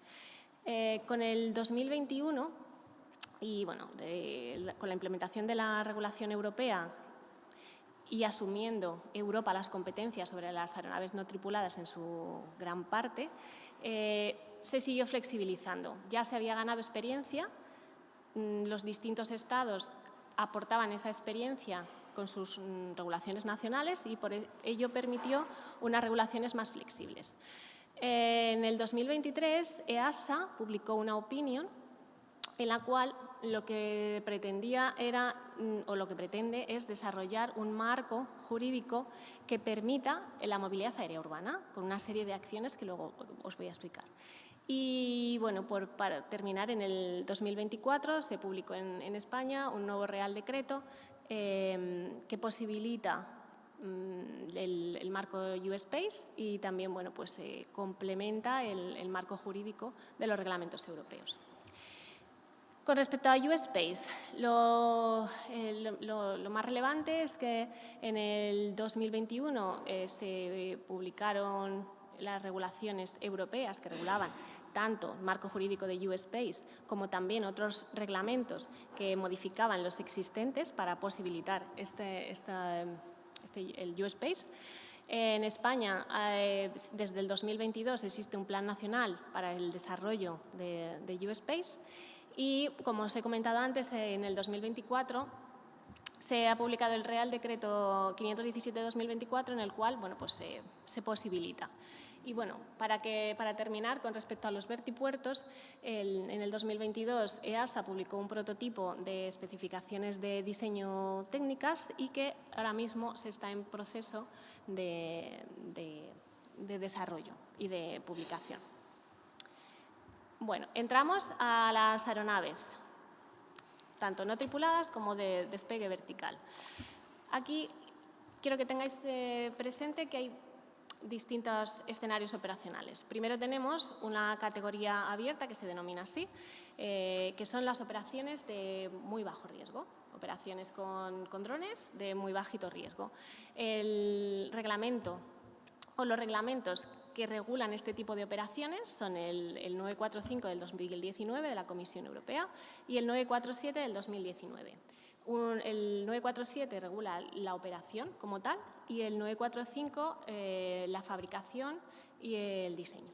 Con el 2021 y bueno, con la implementación de la regulación europea y asumiendo Europa las competencias sobre las aeronaves no tripuladas en su gran parte, se siguió flexibilizando. Ya se había ganado experiencia, los distintos estados aportaban esa experiencia con sus regulaciones nacionales y por ello permitió unas regulaciones más flexibles. En el 2023, EASA publicó una opinion en la cual lo que pretendía lo que pretende es desarrollar un marco jurídico que permita la movilidad aérea urbana, con una serie de acciones que luego os voy a explicar. Y bueno, para terminar, en el 2024 se publicó en España un nuevo Real Decreto que posibilita el marco U-Space y también bueno, pues, complementa el marco jurídico de los reglamentos europeos. Con respecto a U-Space, lo más relevante es que en el 2021 se publicaron las regulaciones europeas que regulaban tanto el marco jurídico de U-Space como también otros reglamentos que modificaban los existentes para posibilitar el U-Space. En España, desde el 2022, existe un plan nacional para el desarrollo de U-Space y, como os he comentado antes, en el 2024 se ha publicado el Real Decreto 517/2024 en el cual bueno, pues, se posibilita. Y bueno, para terminar, con respecto a los vertipuertos, en el 2022 EASA publicó un prototipo de especificaciones de diseño técnicas y que ahora mismo se está en proceso de desarrollo y de publicación. Bueno, entramos a las aeronaves, tanto no tripuladas como de despegue vertical. Aquí quiero que tengáis presente que hay distintos escenarios operacionales. Primero tenemos una categoría abierta que se denomina así, que son las operaciones de muy bajo riesgo, operaciones con drones de muy bajito riesgo. El reglamento o los reglamentos que regulan este tipo de operaciones son el 945 del 2019 de la Comisión Europea y el 947 del 2019. El 947 regula la operación como tal y el 945 la fabricación y el diseño.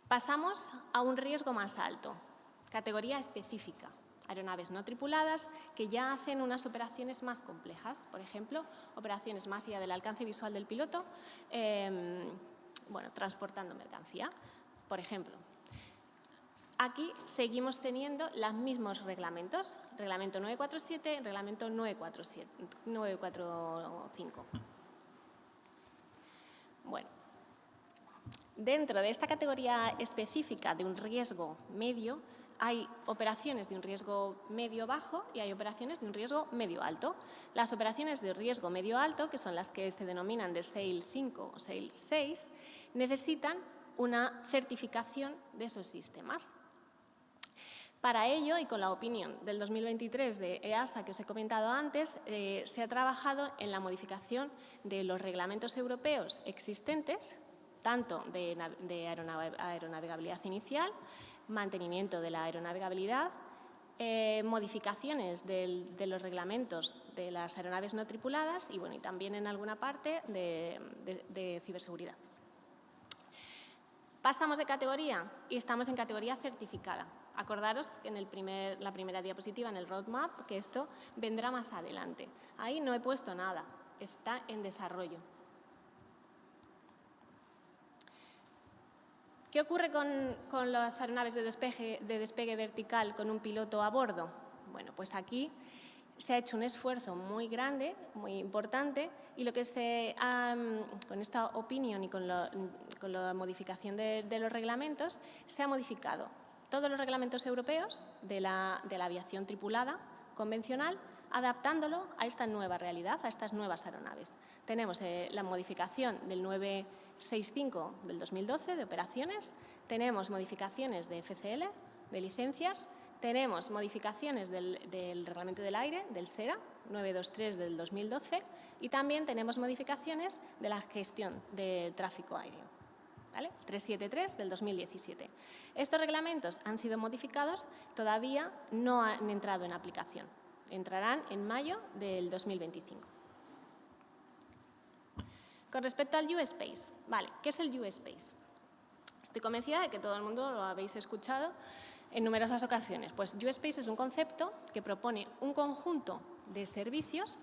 Pasamos a un riesgo más alto, categoría específica. Aeronaves no tripuladas que ya hacen unas operaciones más complejas, por ejemplo, operaciones más allá del alcance visual del piloto, transportando mercancía, por ejemplo. Aquí seguimos teniendo los mismos reglamentos, reglamento 947 y reglamento 945. Bueno, dentro de esta categoría específica de un riesgo medio, hay operaciones de un riesgo medio-bajo y hay operaciones de un riesgo medio-alto. Las operaciones de riesgo medio-alto, que son las que se denominan de SAIL 5 o SAIL 6, necesitan una certificación de esos sistemas. Para ello, y con la opinión del 2023 de EASA que os he comentado antes, se ha trabajado en la modificación de los reglamentos europeos existentes, tanto de aeronavegabilidad inicial, mantenimiento de la aeronavegabilidad, modificaciones de los reglamentos de las aeronaves no tripuladas y también en alguna parte de ciberseguridad. Pasamos de categoría y estamos en categoría certificada. Acordaros en la primera diapositiva, en el roadmap, que esto vendrá más adelante. Ahí no he puesto nada, está en desarrollo. ¿Qué ocurre con las aeronaves de despegue vertical con un piloto a bordo? Bueno, pues aquí se ha hecho un esfuerzo muy grande, muy importante, y lo que con esta opinión y con la modificación de los reglamentos, se ha modificado todos los reglamentos europeos de la aviación tripulada convencional, adaptándolo a esta nueva realidad, a estas nuevas aeronaves. Tenemos la modificación del 965 del 2012 de operaciones, tenemos modificaciones de FCL, de licencias, tenemos modificaciones del Reglamento del Aire, del SERA, 923 del 2012, y también tenemos modificaciones de la gestión del tráfico aéreo, ¿vale? 373 del 2017. Estos reglamentos han sido modificados, todavía no han entrado en aplicación. Entrarán en mayo del 2025. Con respecto al U-Space, ¿vale? ¿Qué es el U-Space? Estoy convencida de que todo el mundo lo habéis escuchado en numerosas ocasiones. Pues U-Space es un concepto que propone un conjunto de servicios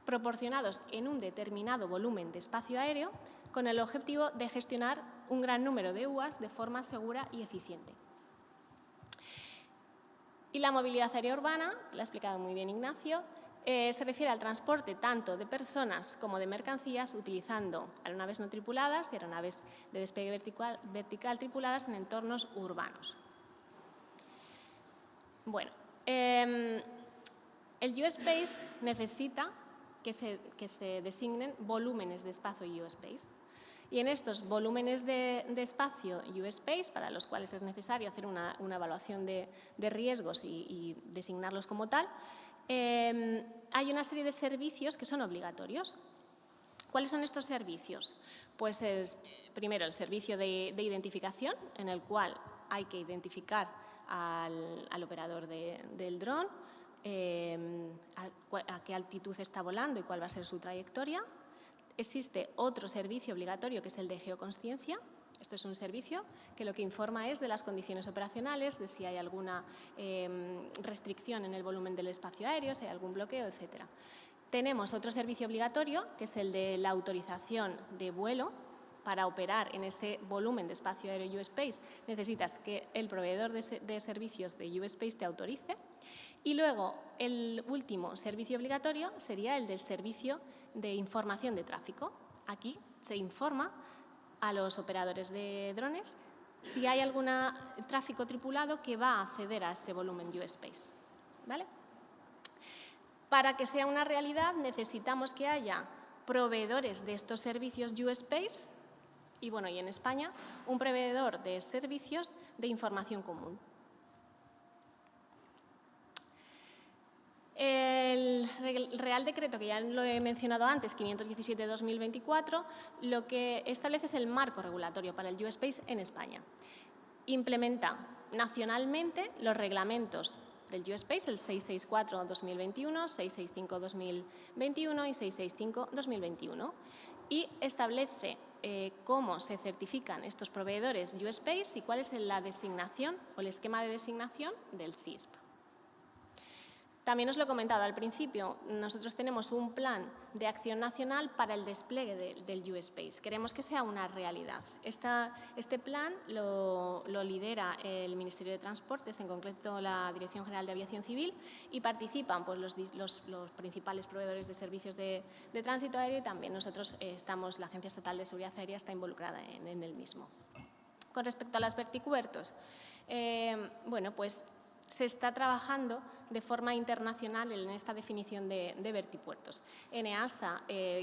proporcionados en un determinado volumen de espacio aéreo con el objetivo de gestionar un gran número de UAS de forma segura y eficiente. Y la movilidad aérea urbana, lo ha explicado muy bien Ignacio, se refiere al transporte tanto de personas como de mercancías utilizando aeronaves no tripuladas y aeronaves de despegue vertical tripuladas en entornos urbanos. Bueno, el U-Space necesita que se designen volúmenes de espacio U-Space. Y en estos volúmenes de espacio U-Space, para los cuales es necesario hacer una evaluación de riesgos y designarlos como tal, hay una serie de servicios que son obligatorios. ¿Cuáles son estos servicios? Pues primero el servicio de identificación, en el cual hay que identificar al operador del dron, a qué altitud está volando y cuál va a ser su trayectoria. Existe otro servicio obligatorio que es el de geoconsciencia. Esto es un servicio que lo que informa es de las condiciones operacionales, de si hay alguna restricción en el volumen del espacio aéreo, si hay algún bloqueo, etc. Tenemos otro servicio obligatorio, que es el de la autorización de vuelo. Para operar en ese volumen de espacio aéreo U-Space necesitas que el proveedor de servicios de U-Space te autorice. Y luego, el último servicio obligatorio sería el del servicio de información de tráfico. aquí se informa a los operadores de drones si hay algún tráfico tripulado que va a acceder a ese volumen U-Space, ¿vale? Para que sea una realidad necesitamos que haya proveedores de estos servicios U-Space y, bueno, y en España un proveedor de servicios de información común. El Real Decreto, que ya lo he mencionado antes, 517/2024, lo que establece es el marco regulatorio para el U-Space en España. Implementa nacionalmente los reglamentos del U-Space, el 664/2021, 665/2021 y 665/2021, y establece cómo se certifican estos proveedores U-Space y cuál es la designación o el esquema de designación del CISP. También os lo he comentado al principio, nosotros tenemos un plan de acción nacional para el despliegue del U-Space. Queremos que sea una realidad. Este plan lo lidera el Ministerio de Transportes, en concreto la Dirección General de Aviación Civil, y participan pues, los principales proveedores de servicios de tránsito aéreo y también nosotros la Agencia Estatal de Seguridad Aérea está involucrada en el mismo. Con respecto a las vertipuertos, bueno, pues se está trabajando de forma internacional en esta definición de vertipuertos. En EASA,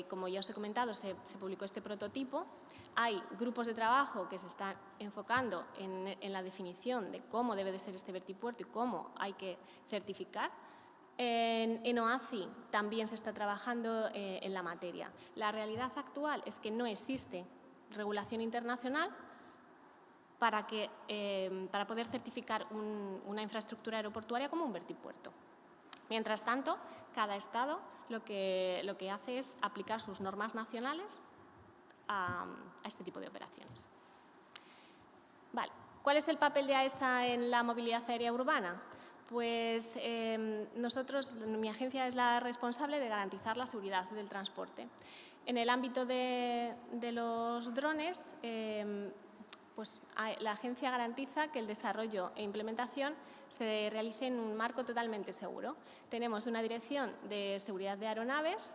como ya os he comentado, se publicó este prototipo. Hay grupos de trabajo que se están enfocando en la definición de cómo debe de ser este vertipuerto y cómo hay que certificar. En OACI también se está trabajando en la materia. La realidad actual es que no existe regulación internacional para poder certificar una infraestructura aeroportuaria como un vertipuerto. Mientras tanto, cada Estado lo que hace es aplicar sus normas nacionales a este tipo de operaciones. Vale. ¿Cuál es el papel de AESA en la movilidad aérea urbana? Pues mi agencia es la responsable de garantizar la seguridad del transporte. En el ámbito de los drones, pues la agencia garantiza que el desarrollo e implementación se realice en un marco totalmente seguro. Tenemos una dirección de seguridad de aeronaves,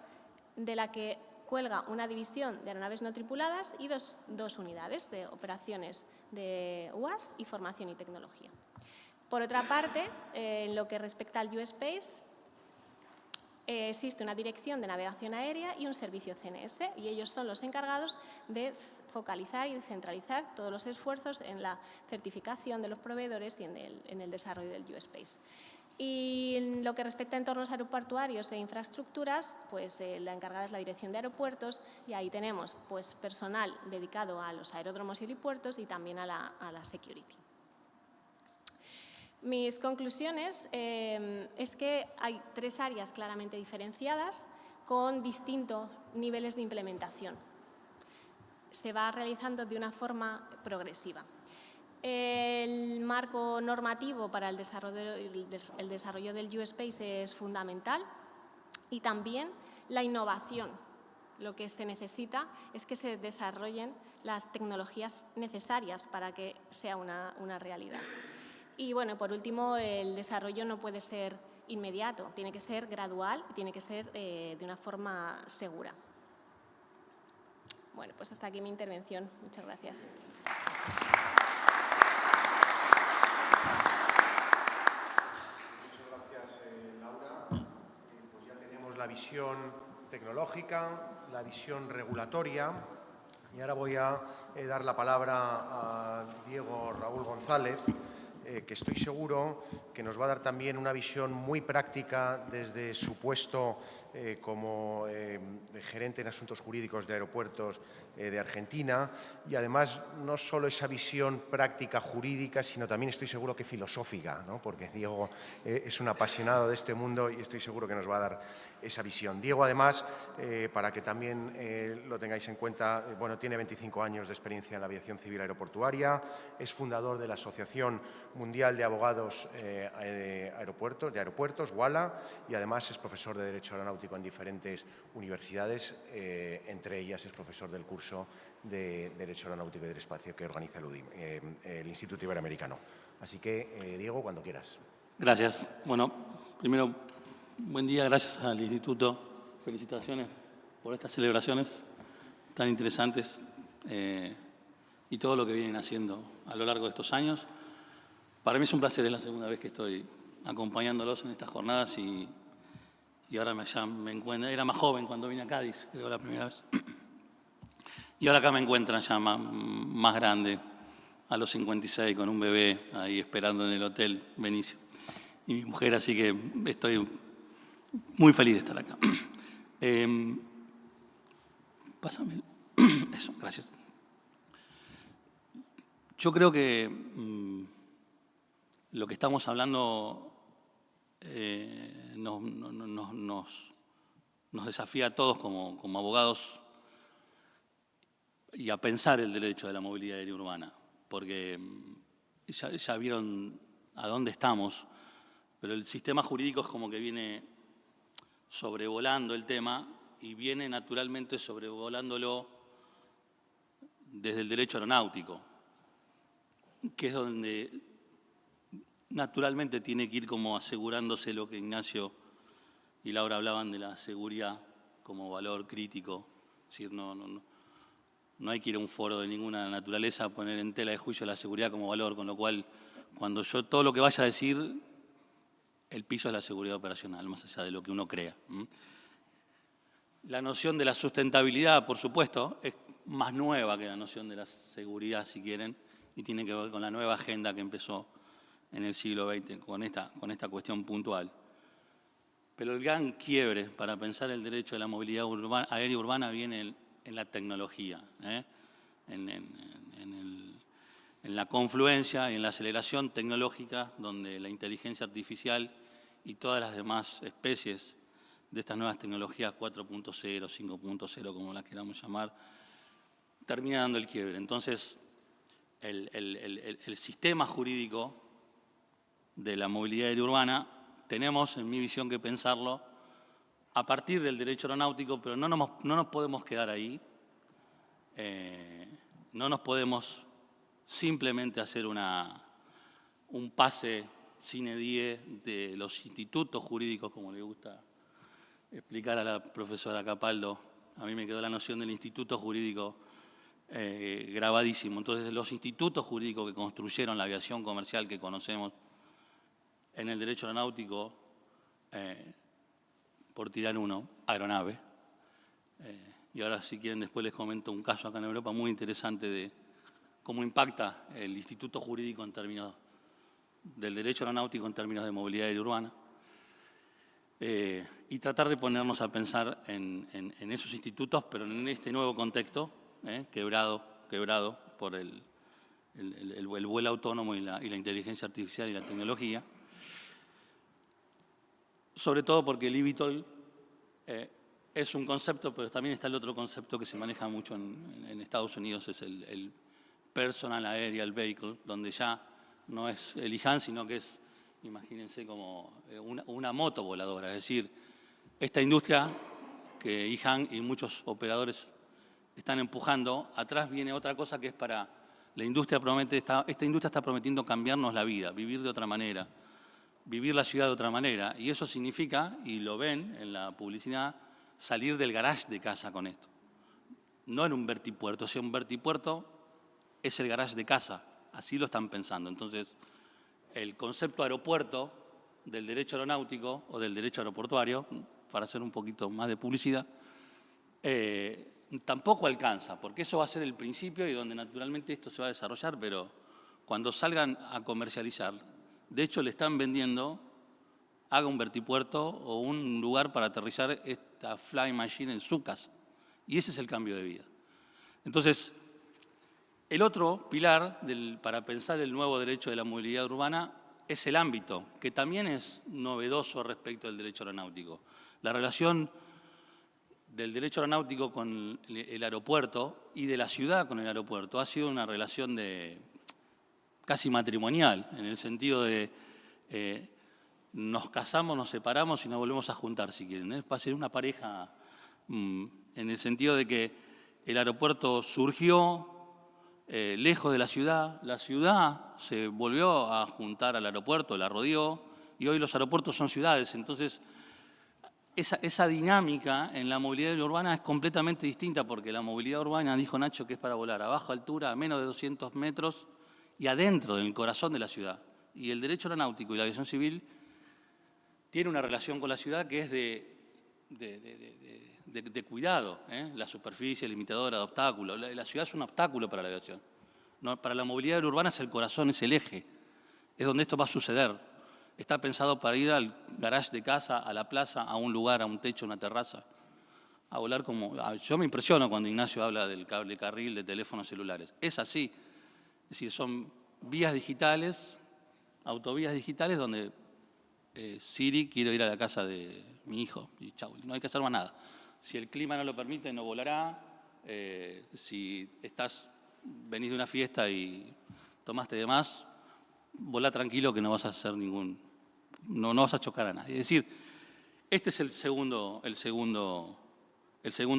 de la que cuelga una división de aeronaves no tripuladas y dos unidades de operaciones de UAS y formación y tecnología. Por otra parte, en lo que respecta al U-Space, existe una dirección de navegación aérea y un servicio CNS, y ellos son los encargados de focalizar y de centralizar todos los esfuerzos en la certificación de los proveedores y en el desarrollo del U-Space. Y en lo que respecta a entornos aeroportuarios e infraestructuras, pues la encargada es la Dirección de Aeropuertos, y ahí tenemos pues, personal dedicado a los aeródromos y helipuertos y también a la security. Mis conclusiones es que hay 3 áreas claramente diferenciadas con distintos niveles de implementación. Se va realizando de una forma progresiva. El marco normativo para el desarrollo del U-Space es fundamental, y también la innovación. Lo que se necesita es que se desarrollen las tecnologías necesarias para que sea una realidad. Y, bueno, por último, el desarrollo no puede ser inmediato, tiene que ser gradual y tiene que ser de una forma segura. Bueno, pues hasta aquí mi intervención. Muchas gracias. Muchas gracias, Laura. Pues ya tenemos la visión tecnológica, la visión regulatoria, y ahora voy a dar la palabra a Diego Raúl González, que estoy seguro que nos va a dar también una visión muy práctica desde su puesto como gerente en asuntos jurídicos de aeropuertos de Argentina, y además no solo esa visión práctica jurídica, sino también estoy seguro que filosófica, ¿no? Porque Diego es un apasionado de este mundo y estoy seguro que nos va a dar esa visión. Diego, además, para que también lo tengáis en cuenta, bueno, tiene 25 años de experiencia en la aviación civil aeroportuaria, es fundador de la Asociación Mundial de Abogados de Aeropuertos, WALA, y además es profesor de Derecho Aeronáutico en diferentes universidades, entre ellas es profesor del curso de Derecho Aeronáutico y del Espacio que organiza el UDIM, el Instituto Iberoamericano. Así que, Diego, cuando quieras. Gracias. Bueno, primero, buen día, gracias al Instituto. Felicitaciones por estas celebraciones tan interesantes y todo lo que vienen haciendo a lo largo de estos años. Para mí es un placer, es la segunda vez que estoy acompañándolos en estas jornadas y ahora ya me encuentro, era más joven cuando vine a Cádiz, creo la primera vez. Y ahora acá me encuentran ya más grande, a los 56, con un bebé ahí esperando en el hotel Benicio. Y mi mujer, así que estoy muy feliz de estar acá. Pásame. Eso, gracias. Yo creo que lo que estamos hablando nos desafía a todos como abogados y a pensar el derecho de la movilidad aérea urbana, porque ya vieron a dónde estamos, pero el sistema jurídico es como que viene sobrevolando el tema y viene naturalmente sobrevolándolo desde el derecho aeronáutico, que es donde naturalmente tiene que ir como asegurándose lo que Ignacio y Laura hablaban de la seguridad como valor crítico. Es decir, no hay que ir a un foro de ninguna naturaleza a poner en tela de juicio la seguridad como valor, con lo cual, cuando yo todo lo que vaya a decir, el piso es la seguridad operacional, más allá de lo que uno crea. La noción de la sustentabilidad, por supuesto, es más nueva que la noción de la seguridad, si quieren, y tiene que ver con la nueva agenda que empezó en el siglo XX con esta cuestión puntual. Pero el gran quiebre para pensar el derecho de la movilidad aérea urbana viene en la tecnología, en la confluencia y en la aceleración tecnológica, donde la inteligencia artificial y todas las demás especies de estas nuevas tecnologías 4.0, 5.0, como las queramos llamar, termina dando el quiebre. Entonces, el sistema jurídico de la movilidad aérea urbana tenemos, en mi visión, que pensarlo a partir del derecho aeronáutico, pero no nos podemos quedar ahí, no nos podemos simplemente hacer un pase sine die de los institutos jurídicos, como le gusta explicar a la profesora Capaldo. A mí me quedó la noción del instituto jurídico grabadísimo. Entonces, los institutos jurídicos que construyeron la aviación comercial que conocemos en el derecho aeronáutico, por tirar uno, aeronave. Y ahora, si quieren, después les comento un caso acá en Europa muy interesante de cómo impacta el instituto jurídico en términos del derecho aeronáutico, en términos de movilidad aérea urbana. Y tratar de ponernos a pensar en esos institutos, pero en este nuevo contexto, quebrado por el vuelo autónomo y la inteligencia artificial y la tecnología. Sobre todo porque el eVTOL es un concepto, pero también está el otro concepto que se maneja mucho en Estados Unidos, es el Personal Aerial Vehicle, donde ya no es el IJAN, sino que es, imagínense, como una moto voladora. Es decir, esta industria que IJAN y muchos operadores están empujando, atrás viene otra cosa que es para la industria. Esta industria está prometiendo cambiarnos la vida, vivir de otra manera, vivir la ciudad de otra manera. Y eso significa, y lo ven en la publicidad, salir del garage de casa con esto. No en un vertipuerto, o sea, un vertipuerto es el garage de casa, así lo están pensando. Entonces, el concepto aeropuerto del derecho aeronáutico o del derecho aeroportuario, para hacer un poquito más de publicidad, tampoco alcanza, porque eso va a ser el principio y donde naturalmente esto se va a desarrollar, pero cuando salgan a comercializar, de hecho le están vendiendo, haga un vertipuerto o un lugar para aterrizar esta Fly Machine en su casa. Y ese es el cambio de vida. Entonces, el otro pilar para pensar el nuevo derecho de la movilidad urbana es el ámbito, que también es novedoso respecto del derecho aeronáutico. La relación del derecho aeronáutico con el aeropuerto y de la ciudad con el aeropuerto ha sido una relación casi matrimonial, en el sentido de nos casamos, nos separamos y nos volvemos a juntar, si quieren. Va a ser una pareja en el sentido de que el aeropuerto surgió lejos de la ciudad se volvió a juntar al aeropuerto, la rodeó, y hoy los aeropuertos son ciudades. Entonces, esa dinámica en la movilidad urbana es completamente distinta, porque la movilidad urbana, dijo Nacho, que es para volar a baja altura, a menos de 200 metros y adentro, en el corazón de la ciudad. Y el derecho aeronáutico y la aviación civil tiene una relación con la ciudad que es de cuidado, ¿eh? La superficie limitadora de obstáculos. La ciudad es un obstáculo para la aviación. No, para la movilidad urbana es el corazón, es el eje. Es donde esto va a suceder. Está pensado para ir al garage de casa, a la plaza, a un lugar, a un techo, a una terraza, a volar como... Yo me impresiono cuando Ignacio habla del cable carril de teléfonos celulares. Es así. Es decir, son vías digitales, autovías digitales donde Siri, quiero ir a la casa de mi hijo, y chau, no hay que hacer más nada. Si el clima no lo permite, no volará. Si venís de una fiesta y tomaste de más, volá tranquilo que no vas a hacer no vas a chocar a nadie. Es decir, este es el segundo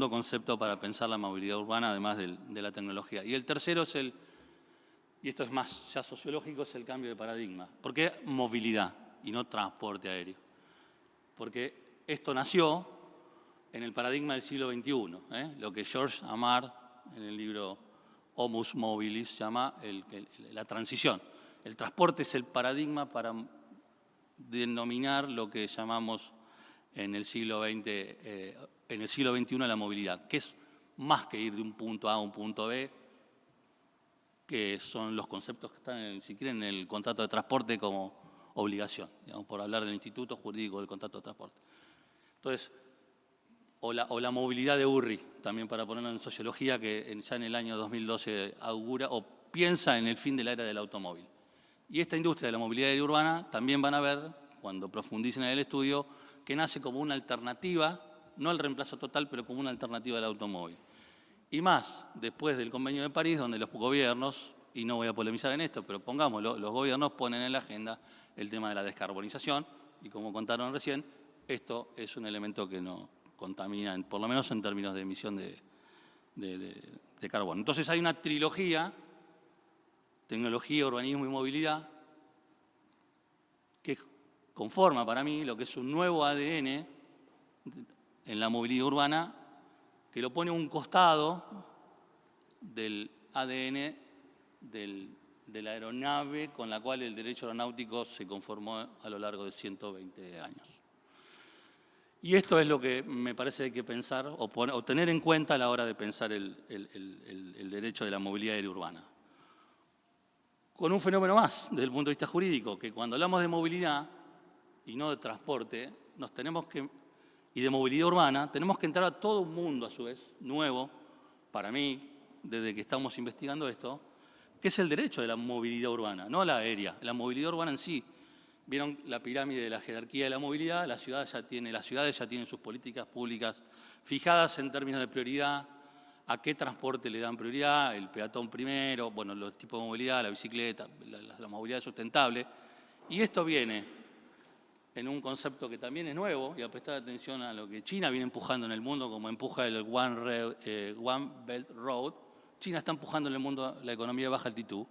concepto para pensar la movilidad urbana, además de la tecnología. Y el tercero es y esto es más ya sociológico, es el cambio de paradigma. ¿Por qué movilidad y no transporte aéreo? Porque esto nació en el paradigma del siglo XXI, lo que George Amar, en el libro Homus Mobilis, llama la transición. El transporte es el paradigma para denominar lo que llamamos en el siglo XXI la movilidad, que es más que ir de un punto A a un punto B, que son los conceptos que están, si quieren, en el contrato de transporte como obligación, digamos, por hablar del Instituto Jurídico del Contrato de Transporte. Entonces, o la movilidad de Urri, también para ponerlo en sociología, que ya en el año 2012 augura o piensa en el fin de la era del automóvil. Y esta industria de la movilidad urbana también van a ver, cuando profundicen en el estudio, que nace como una alternativa, no el reemplazo total, pero como una alternativa del automóvil. Y más, después del Convenio de París, donde los gobiernos, y no voy a polemizar en esto, pero pongámoslo, los gobiernos ponen en la agenda el tema de la descarbonización, y como contaron recién, esto es un elemento que no contamina, por lo menos en términos de emisión de carbono. Entonces hay una trilogía, tecnología, urbanismo y movilidad, que conforma para mí lo que es un nuevo ADN en la movilidad urbana, que lo pone a un costado del ADN de la aeronave con la cual el derecho aeronáutico se conformó a lo largo de 120 años. Y esto es lo que me parece hay que pensar o tener en cuenta a la hora de pensar el derecho de la movilidad aérea urbana. Con un fenómeno más desde el punto de vista jurídico, que cuando hablamos de movilidad y no de transporte, y de movilidad urbana, tenemos que entrar a todo un mundo, a su vez, nuevo, para mí, desde que estamos investigando esto, que es el derecho de la movilidad urbana, no la aérea, la movilidad urbana en sí. Vieron la pirámide de la jerarquía de la movilidad, las ciudades ya tienen sus políticas públicas fijadas en términos de prioridad, a qué transporte le dan prioridad, el peatón primero, bueno, los tipos de movilidad, la bicicleta, la movilidad sustentable. Y esto viene en un concepto que también es nuevo, y a prestar atención a lo que China viene empujando en el mundo, como empuja el One Belt Road. China está empujando en el mundo la economía de baja altitud,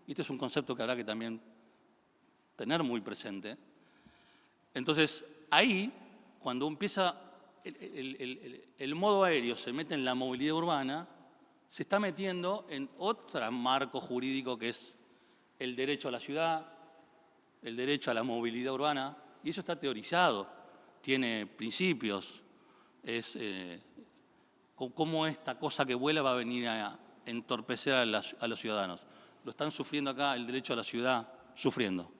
y este es un concepto que habrá que también tener muy presente. Entonces, ahí, cuando empieza el modo aéreo, se mete en la movilidad urbana, se está metiendo en otro marco jurídico que es el derecho a la ciudad, el derecho a la movilidad urbana, y eso está teorizado, tiene principios, es cómo esta cosa que vuela va a venir a entorpecer a los ciudadanos. Lo están sufriendo acá, el derecho a la ciudad, sufriendo.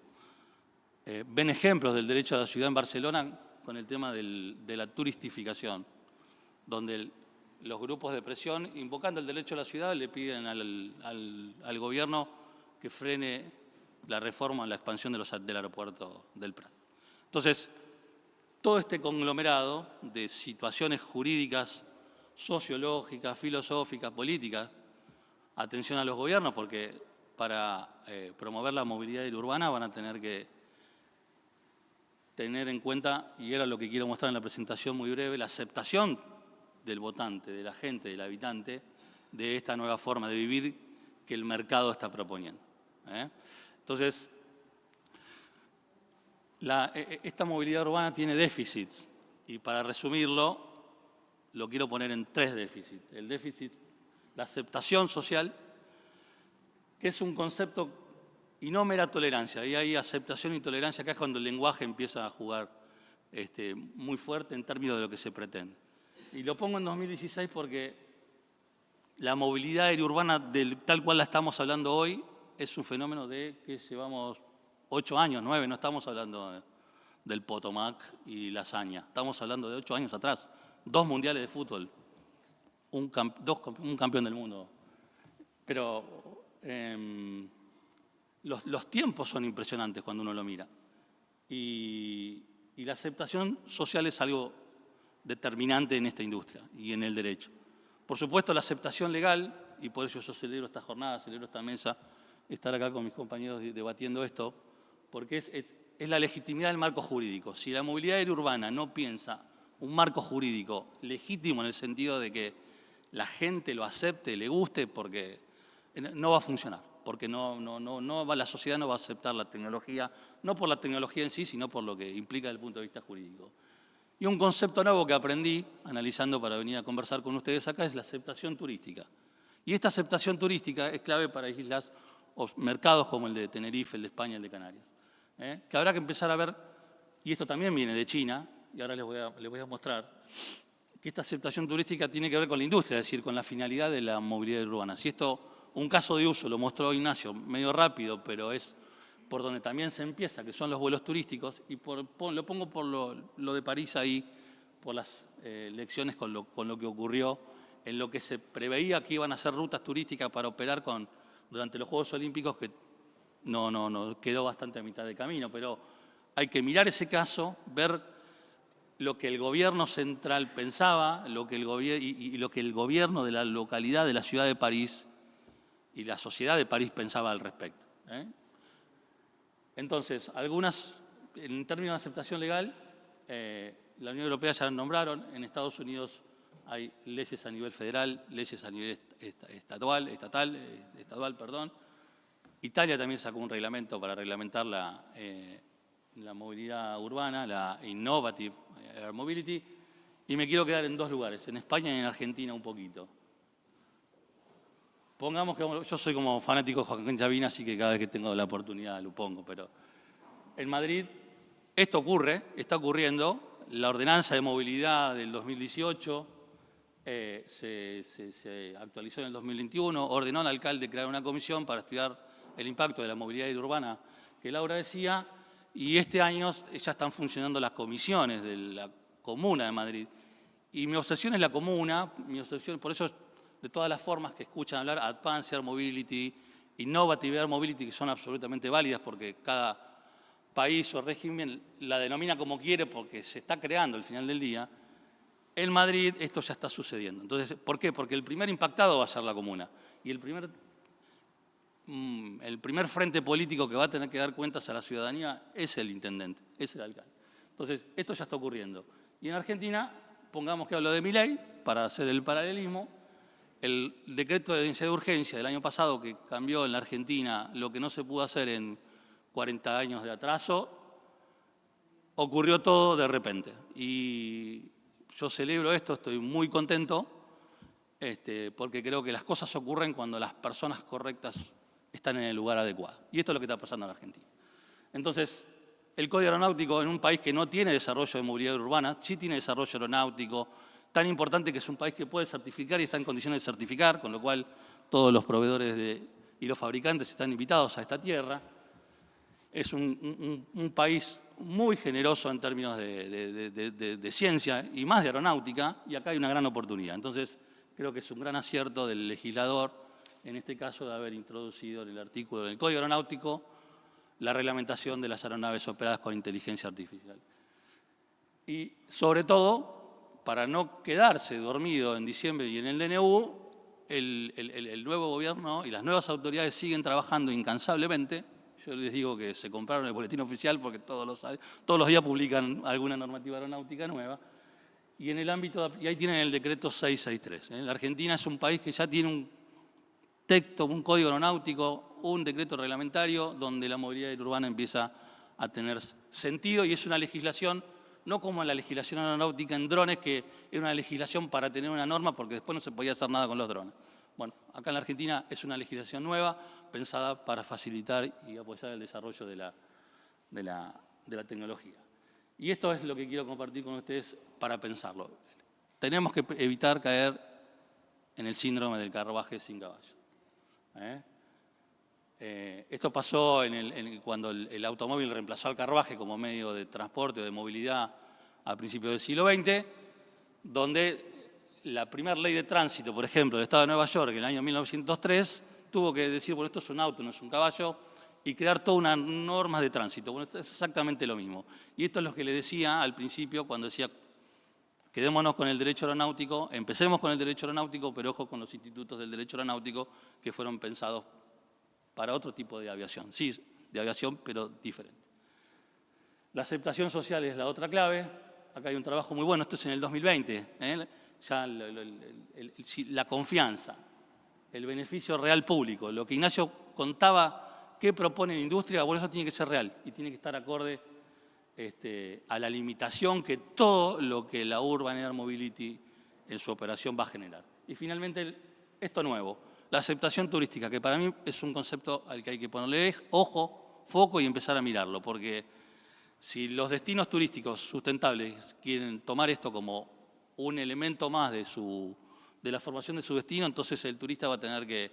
Ven ejemplos del derecho a la ciudad en Barcelona con el tema de la turistificación, donde los grupos de presión, invocando el derecho a la ciudad, le piden al gobierno que frene la reforma, la expansión del aeropuerto del Prat. Entonces, todo este conglomerado de situaciones jurídicas, sociológicas, filosóficas, políticas, atención a los gobiernos, porque para promover la movilidad urbana van a tener que tener en cuenta, y era lo que quiero mostrar en la presentación muy breve, la aceptación del votante, de la gente, del habitante, de esta nueva forma de vivir que el mercado está proponiendo. Entonces, esta movilidad urbana tiene déficits y para resumirlo, lo quiero poner en 3 déficits. El déficit, la aceptación social, que es un concepto y no mera tolerancia. Ahí hay aceptación y tolerancia, acá es cuando el lenguaje empieza a jugar muy fuerte en términos de lo que se pretende. Y lo pongo en 2016 porque la movilidad aeriurbana, tal cual la estamos hablando hoy, es un fenómeno de que llevamos 8 años, 9, no estamos hablando del Potomac y la hazaña, estamos hablando de 8 años atrás, 2 mundiales de fútbol, un campeón del mundo. Pero los tiempos son impresionantes cuando uno lo mira. Y la aceptación social es algo determinante en esta industria y en el derecho. Por supuesto, la aceptación legal, y por eso yo celebro esta jornada, celebro esta mesa, estar acá con mis compañeros debatiendo esto, porque es la legitimidad del marco jurídico. Si la movilidad aerourbana no piensa un marco jurídico legítimo en el sentido de que la gente lo acepte, le guste, porque no va a funcionar, porque la sociedad no va a aceptar la tecnología, no por la tecnología en sí, sino por lo que implica desde el punto de vista jurídico. Y un concepto nuevo que aprendí, analizando para venir a conversar con ustedes acá, es la aceptación turística. Y esta aceptación turística es clave para islas o mercados como el de Tenerife, el de España, el de Canarias. Que habrá que empezar a ver, y esto también viene de China, y ahora les voy a mostrar, que esta aceptación turística tiene que ver con la industria, es decir, con la finalidad de la movilidad urbana. Si esto, un caso de uso, lo mostró Ignacio, medio rápido, pero es por donde también se empieza, que son los vuelos turísticos, y lo pongo por lo de París ahí, por las lecciones con lo que ocurrió, en lo que se preveía que iban a ser rutas turísticas para operar durante los Juegos Olímpicos, que no quedó bastante a mitad de camino, pero hay que mirar ese caso, ver lo que el gobierno central pensaba, y lo que el gobierno de la localidad de la ciudad de París y la sociedad de París pensaba al respecto. Entonces, en términos de aceptación legal, la Unión Europea ya la nombraron, en Estados Unidos hay leyes a nivel federal, leyes a nivel estadual. Italia también sacó un reglamento para reglamentar la movilidad urbana, la Innovative Air Mobility, y me quiero quedar en 2 lugares, en España y en Argentina un poquito. Pongamos que yo soy como fanático de Joaquín Sabina, así que cada vez que tengo la oportunidad lo pongo, pero en Madrid esto está ocurriendo, la ordenanza de movilidad del 2018 se actualizó en el 2021, ordenó al alcalde crear una comisión para estudiar el impacto de la movilidad urbana que Laura decía, y este año ya están funcionando las comisiones de la Comuna de Madrid. Y mi obsesión es la Comuna, por eso de todas las formas que escuchan hablar, Advanced Air Mobility, Innovative Air Mobility, que son absolutamente válidas porque cada país o régimen la denomina como quiere porque se está creando al final del día, en Madrid esto ya está sucediendo. Entonces, ¿por qué? Porque el primer impactado va a ser la Comuna. Y el primer frente político que va a tener que dar cuentas a la ciudadanía es el intendente, es el alcalde. Entonces, esto ya está ocurriendo. Y en Argentina, pongamos que hablo de Milei, para hacer el paralelismo, el decreto de necesidad de urgencia del año pasado que cambió en la Argentina lo que no se pudo hacer en 40 años de atraso, ocurrió todo de repente. Y yo celebro esto, estoy muy contento, porque creo que las cosas ocurren cuando las personas correctas están en el lugar adecuado. Y esto es lo que está pasando en Argentina. Entonces, el Código Aeronáutico en un país que no tiene desarrollo de movilidad urbana, sí tiene desarrollo aeronáutico, tan importante que es un país que puede certificar y está en condiciones de certificar, con lo cual todos los proveedores y los fabricantes están invitados a esta tierra. Es un país muy generoso en términos de ciencia y más de aeronáutica, y acá hay una gran oportunidad. Entonces, creo que es un gran acierto del legislador, en este caso, de haber introducido en el artículo del Código Aeronáutico la reglamentación de las aeronaves operadas con inteligencia artificial. Y, sobre todo, para no quedarse dormido en diciembre y en el DNU, el nuevo gobierno y las nuevas autoridades siguen trabajando incansablemente. Yo les digo que se compraron el boletín oficial porque todos los días publican alguna normativa aeronáutica nueva. Y en el ámbito, y ahí tienen el decreto 663. La Argentina es un país que ya tiene un texto, un código aeronáutico, un decreto reglamentario donde la movilidad urbana empieza a tener sentido, y es una legislación no como en la legislación aeronáutica en drones, que era una legislación para tener una norma porque después no se podía hacer nada con los drones. Bueno, acá en la Argentina es una legislación nueva pensada para facilitar y apoyar el desarrollo de la tecnología. Y esto es lo que quiero compartir con ustedes para pensarlo. Tenemos que evitar caer en el síndrome del carruaje sin caballo. Esto pasó cuando el automóvil reemplazó al carruaje como medio de transporte o de movilidad a principios del siglo XX, donde la primera ley de tránsito, por ejemplo, del Estado de Nueva York, en el año 1903, tuvo que decir, bueno, esto es un auto, no es un caballo, y crear toda una norma de tránsito. Bueno, esto es exactamente lo mismo. Y esto es lo que le decía al principio cuando decía, quedémonos con el derecho aeronáutico, empecemos con el derecho aeronáutico, pero ojo con los institutos del derecho aeronáutico que fueron pensados para otro tipo de aviación. Sí, de aviación, pero diferente. La aceptación social es la otra clave. Acá hay un trabajo muy bueno, esto es en el 2020. Ya la confianza, el beneficio real público. Lo que Ignacio contaba, qué propone la industria, bueno, eso tiene que ser real y tiene que estar acorde a la limitación que todo lo que la Urban Air Mobility en su operación va a generar. Y finalmente, esto nuevo, la aceptación turística, que para mí es un concepto al que hay que ponerle ojo, foco y empezar a mirarlo, porque si los destinos turísticos sustentables quieren tomar esto como un elemento más de la formación de su destino, entonces el turista va a tener que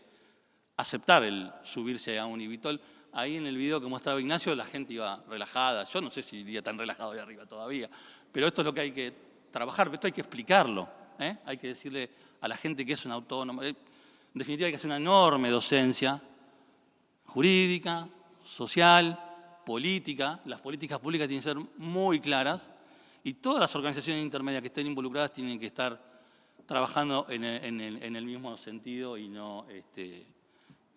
aceptar el subirse a un eVTOL. Ahí en el video que mostraba Ignacio la gente iba relajada, yo no sé si iría tan relajado de arriba todavía, pero esto es lo que hay que trabajar, esto hay que explicarlo, hay que decirle a la gente que es un autónomo. En definitiva hay que hacer una enorme docencia jurídica, social, política. Las políticas públicas tienen que ser muy claras y todas las organizaciones intermedias que estén involucradas tienen que estar trabajando en el mismo sentido y no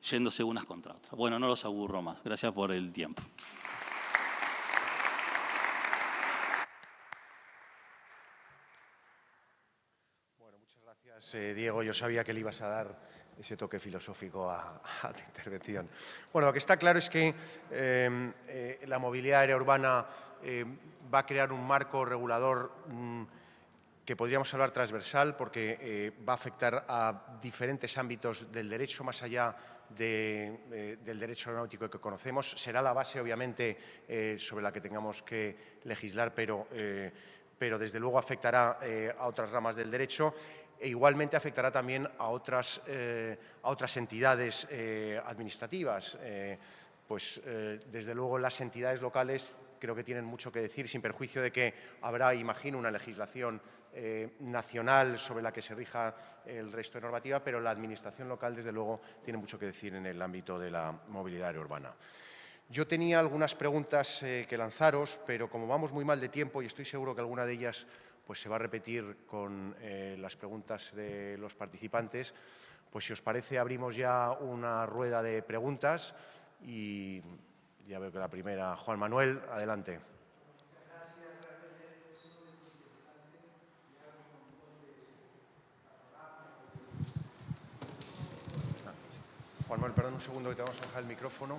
yéndose unas contra otras. Bueno, no los aburro más. Gracias por el tiempo. Bueno, muchas gracias, Diego. Yo sabía que le ibas a dar ese toque filosófico a tu intervención. Bueno, lo que está claro es que la movilidad aérea urbana va a crear un marco regulador que podríamos hablar transversal porque va a afectar a diferentes ámbitos del derecho más allá del derecho aeronáutico que conocemos. Será la base, obviamente, sobre la que tengamos que legislar, pero desde luego afectará a otras ramas del derecho e igualmente afectará también a otras entidades administrativas. Desde luego las entidades locales creo que tienen mucho que decir, sin perjuicio de que habrá, imagino, una legislación nacional sobre la que se rija el resto de normativa, pero la administración local, desde luego, tiene mucho que decir en el ámbito de la movilidad aérea urbana. Yo tenía algunas preguntas que lanzaros, pero como vamos muy mal de tiempo y estoy seguro que alguna de ellas pues, se va a repetir con las preguntas de los participantes, pues si os parece abrimos ya una rueda de preguntas y ya veo que la primera, Juan Manuel, adelante. Juan Manuel, perdón un segundo que te vamos a dejar el micrófono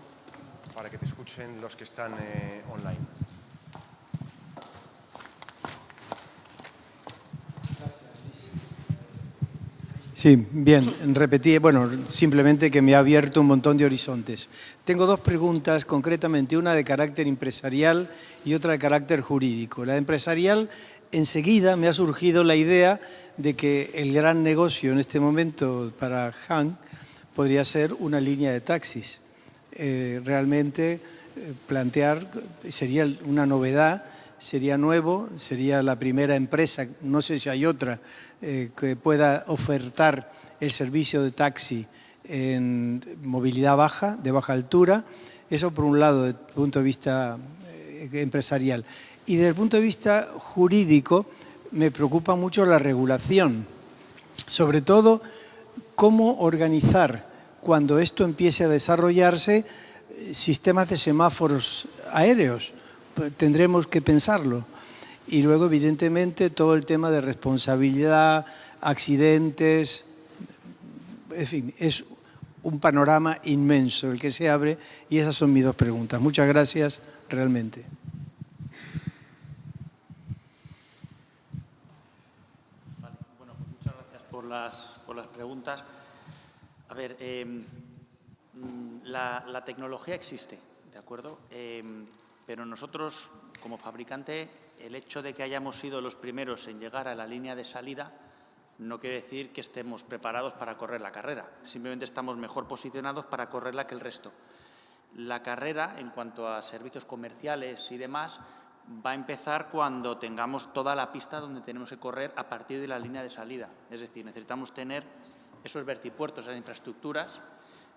para que te escuchen los que están online. Sí, bien, repetí, bueno, simplemente que me ha abierto un montón de horizontes. Tengo dos preguntas concretamente, una de carácter empresarial y otra de carácter jurídico. La empresarial, enseguida me ha surgido la idea de que el gran negocio en este momento para Han podría ser una línea de taxis. Realmente plantear, sería una novedad, sería nuevo, sería la primera empresa, no sé si hay otra, que pueda ofertar el servicio de taxi en movilidad baja, de baja altura. Eso por un lado, desde el punto de vista empresarial. Y desde el punto de vista jurídico, me preocupa mucho la regulación. Sobre todo, cómo organizar, cuando esto empiece a desarrollarse, sistemas de semáforos aéreos. Tendremos que pensarlo. Y luego, evidentemente, todo el tema de responsabilidad, accidentes, en fin, es un panorama inmenso el que se abre y esas son mis dos preguntas. Muchas gracias, realmente. las preguntas. A ver, la tecnología existe, ¿de acuerdo? Pero nosotros, como fabricante, el hecho de que hayamos sido los primeros en llegar a la línea de salida no quiere decir que estemos preparados para correr la carrera. Simplemente estamos mejor posicionados para correrla que el resto. La carrera, en cuanto a servicios comerciales y demás, va a empezar cuando tengamos toda la pista donde tenemos que correr a partir de la línea de salida. Es decir, necesitamos tener esos vertipuertos, esas infraestructuras,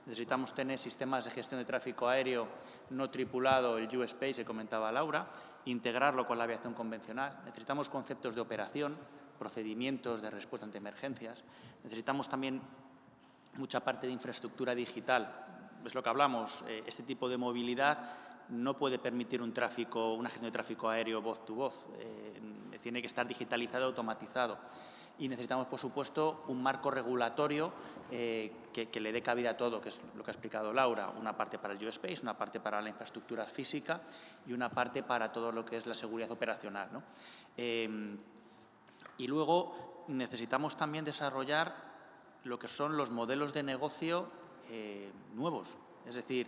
necesitamos tener sistemas de gestión de tráfico aéreo no tripulado, el U-Space que comentaba Laura, integrarlo con la aviación convencional. Necesitamos conceptos de operación, procedimientos de respuesta ante emergencias. Necesitamos también mucha parte de infraestructura digital. Es lo que hablamos, este tipo de movilidad no puede permitir una gestión de tráfico aéreo voz to voz. Tiene que estar digitalizado, automatizado. Y necesitamos, por supuesto, un marco regulatorio que le dé cabida a todo, que es lo que ha explicado Laura. Una parte para el U-Space, una parte para la infraestructura física y una parte para todo lo que es la seguridad operacional, ¿no? Y luego necesitamos también desarrollar lo que son los modelos de negocio nuevos. Es decir,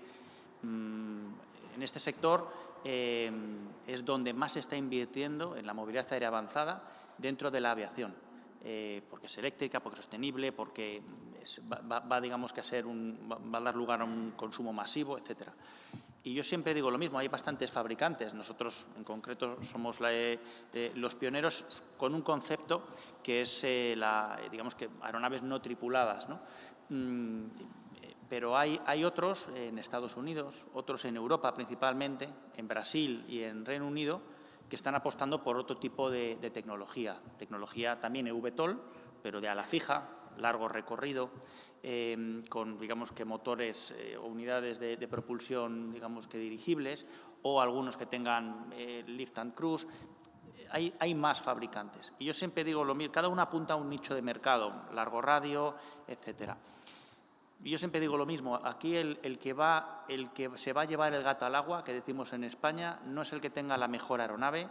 en este sector es donde más se está invirtiendo en la movilidad aérea avanzada dentro de la aviación. Porque es eléctrica, porque es sostenible, porque digamos que va a dar lugar a un consumo masivo, etcétera. Y yo siempre digo lo mismo, hay bastantes fabricantes. Nosotros, en concreto, somos los pioneros con un concepto que es, digamos que, aeronaves no tripuladas, ¿no? Pero hay otros en Estados Unidos, otros en Europa principalmente, en Brasil y en Reino Unido, que están apostando por otro tipo de tecnología. Tecnología también eVTOL, pero de ala fija, largo recorrido, con, digamos que, motores o unidades de propulsión, digamos que dirigibles, o algunos que tengan lift and cruise. Hay más fabricantes. Y yo siempre digo lo mismo, cada uno apunta a un nicho de mercado, largo radio, etcétera. Y yo siempre digo lo mismo, aquí el que se va a llevar el gato al agua, que decimos en España, no es el que tenga la mejor aeronave,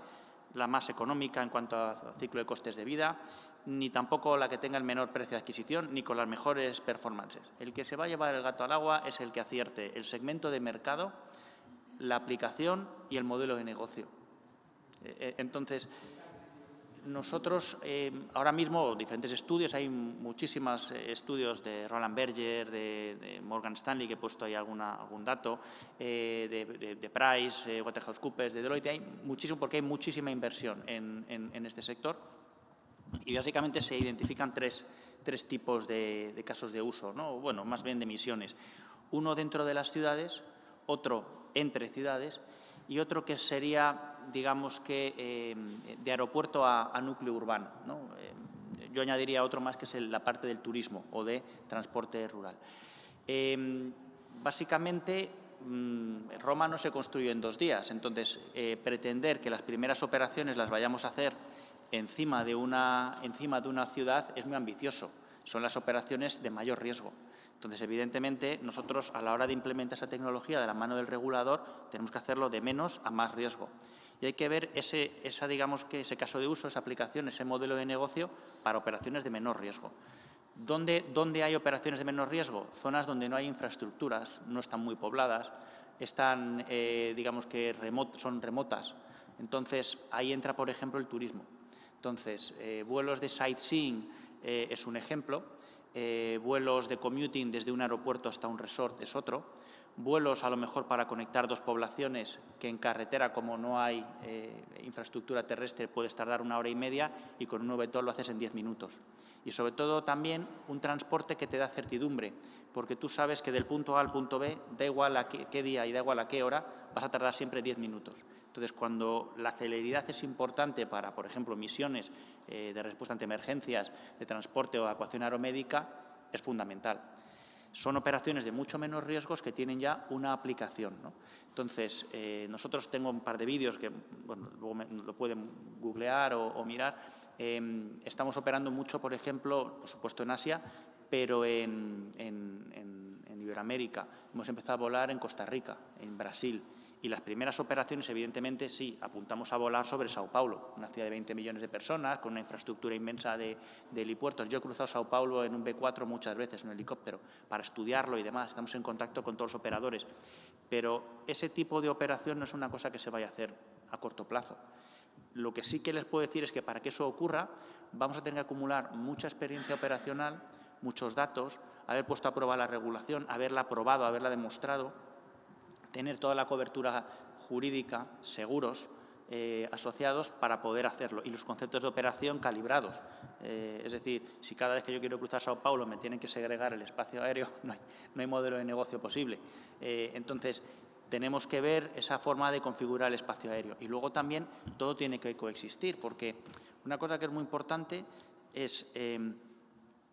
la más económica en cuanto a ciclo de costes de vida, ni tampoco la que tenga el menor precio de adquisición, ni con las mejores performances. El que se va a llevar el gato al agua es el que acierte el segmento de mercado, la aplicación y el modelo de negocio. Entonces, nosotros ahora mismo, diferentes estudios, hay muchísimos estudios de Roland Berger, de Morgan Stanley, que he puesto ahí algún dato, de Price, PricewaterhouseCoopers, de Deloitte, hay muchísimo, porque hay muchísima inversión en este sector. Y básicamente se identifican tres tipos de casos de uso, ¿no? Bueno, más bien de misiones. Uno dentro de las ciudades, otro entre ciudades y otro que sería, digamos que, de aeropuerto a núcleo urbano, ¿no? Yo añadiría otro más, que es la parte del turismo o de transporte rural. Básicamente, Roma no se construyó en 2 días, entonces pretender que las primeras operaciones las vayamos a hacer encima de una ciudad es muy ambicioso. Son las operaciones de mayor riesgo. Entonces, evidentemente, nosotros, a la hora de implementar esa tecnología de la mano del regulador, tenemos que hacerlo de menos a más riesgo. Y hay que ver ese caso de uso, esa aplicación, ese modelo de negocio para operaciones de menor riesgo. ¿Dónde hay operaciones de menor riesgo? Zonas donde no hay infraestructuras, no están muy pobladas, están, digamos que, son remotas. Entonces, ahí entra, por ejemplo, el turismo. Entonces, vuelos de sightseeing es un ejemplo. Vuelos de commuting desde un aeropuerto hasta un resort es otro. Vuelos a lo mejor para conectar 2 poblaciones, que en carretera, como no hay infraestructura terrestre, puedes tardar 1 hora y media, y con un eVTOL lo haces en 10 minutos. Y sobre todo también un transporte que te da certidumbre, porque tú sabes que del punto A al punto B, da igual a qué día y da igual a qué hora, vas a tardar siempre 10 minutos. Entonces, cuando la celeridad es importante para, por ejemplo, misiones de respuesta ante emergencias, de transporte o evacuación aeromédica, es fundamental. Son operaciones de mucho menos riesgos que tienen ya una aplicación, ¿no? Entonces, nosotros tengo un par de vídeos que, bueno, luego lo pueden googlear o mirar. Estamos operando mucho, por ejemplo, por supuesto en Asia, pero en Iberoamérica. Hemos empezado a volar en Costa Rica, en Brasil. Y las primeras operaciones, evidentemente, sí, apuntamos a volar sobre Sao Paulo, una ciudad de 20 millones de personas, con una infraestructura inmensa de helipuertos. Yo he cruzado Sao Paulo en un B4 muchas veces, en un helicóptero, para estudiarlo y demás. Estamos en contacto con todos los operadores. Pero ese tipo de operación no es una cosa que se vaya a hacer a corto plazo. Lo que sí que les puedo decir es que para que eso ocurra, vamos a tener que acumular mucha experiencia operacional, muchos datos, haber puesto a prueba la regulación, haberla probado, haberla demostrado, tener toda la cobertura jurídica, seguros asociados para poder hacerlo y los conceptos de operación calibrados. Es decir, si cada vez que yo quiero cruzar Sao Paulo me tienen que segregar el espacio aéreo, no hay modelo de negocio posible. Entonces, tenemos que ver esa forma de configurar el espacio aéreo. Y luego también todo tiene que coexistir, porque una cosa que es muy importante es,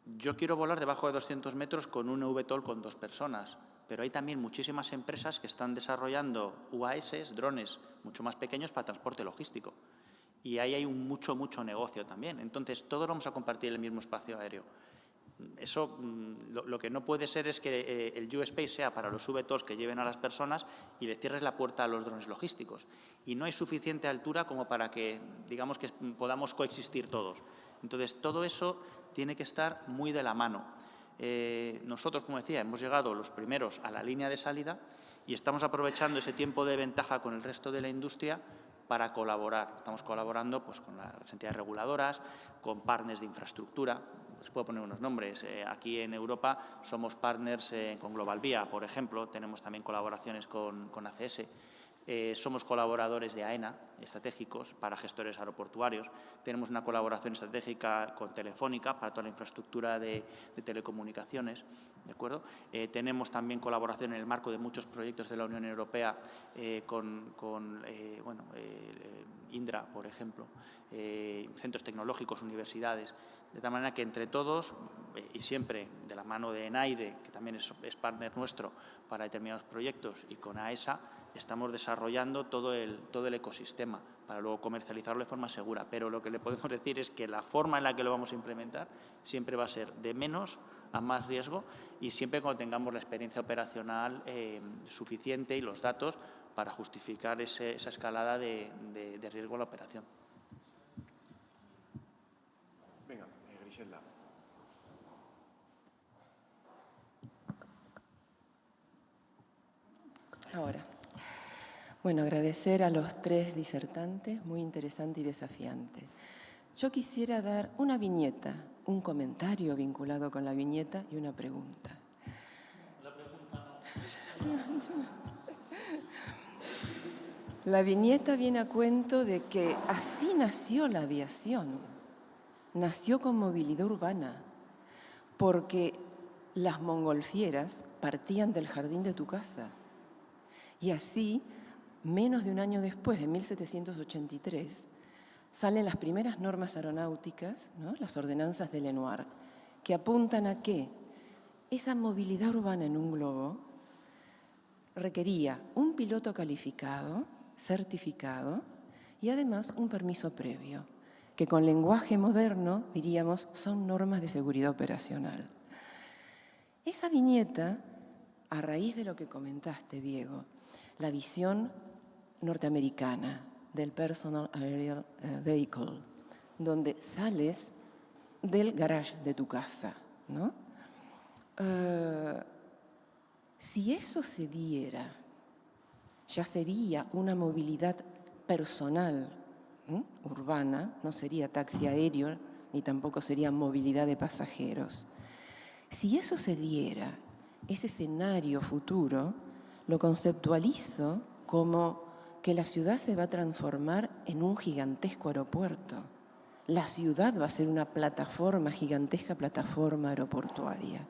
yo quiero volar debajo de 200 metros con un eVTOL con 2 personas, pero hay también muchísimas empresas que están desarrollando UAS, drones mucho más pequeños para transporte logístico. Y ahí hay mucho negocio también. Entonces, todos vamos a compartir el mismo espacio aéreo. Eso, lo que no puede ser es que el U-Space sea para los eVTOLs que lleven a las personas y le cierres la puerta a los drones logísticos. Y no hay suficiente altura como para que, digamos, que podamos coexistir todos. Entonces, todo eso tiene que estar muy de la mano. Nosotros, como decía, hemos llegado los primeros a la línea de salida y estamos aprovechando ese tiempo de ventaja con el resto de la industria para colaborar. Estamos colaborando pues, con las entidades reguladoras, con partners de infraestructura. Les puedo poner unos nombres. Aquí en Europa somos partners con Global Via, por ejemplo. Tenemos también colaboraciones con ACS. Somos colaboradores de AENA, estratégicos, para gestores aeroportuarios. Tenemos una colaboración estratégica con Telefónica para toda la infraestructura de telecomunicaciones. ¿De acuerdo? Tenemos también colaboración en el marco de muchos proyectos de la Unión Europea con Indra, por ejemplo, centros tecnológicos, universidades. De tal manera que entre todos, y siempre de la mano de ENAIRE, que también es partner nuestro para determinados proyectos, y con AESA, estamos desarrollando todo el ecosistema para luego comercializarlo de forma segura. Pero lo que le podemos decir es que la forma en la que lo vamos a implementar siempre va a ser de menos a más riesgo y siempre cuando tengamos la experiencia operacional suficiente y los datos para justificar esa escalada de riesgo en la operación. Venga, Griselda. Ahora. Bueno, agradecer a los 3 disertantes, muy interesante y desafiante. Yo quisiera dar una viñeta, un comentario vinculado con la viñeta y una pregunta. La pregunta no. La viñeta viene a cuento de que así nació la aviación. Nació con movilidad urbana, porque las montgolfieras partían del jardín de tu casa. Y así, menos de un año después, en 1783, salen las primeras normas aeronáuticas, ¿no? Las ordenanzas de Lenoir, que apuntan a que esa movilidad urbana en un globo requería un piloto calificado, certificado y además un permiso previo, que con lenguaje moderno diríamos son normas de seguridad operacional. Esa viñeta, a raíz de lo que comentaste, Diego, la visión norteamericana del Personal Aerial Vehicle, donde sales del garage de tu casa, ¿no? Si eso se diera, ya sería una movilidad personal, urbana, no sería taxi aéreo, ni tampoco sería movilidad de pasajeros. Si eso se diera, ese escenario futuro, lo conceptualizo como que la ciudad se va a transformar en un gigantesco aeropuerto. La ciudad va a ser una plataforma, gigantesca plataforma aeroportuaria.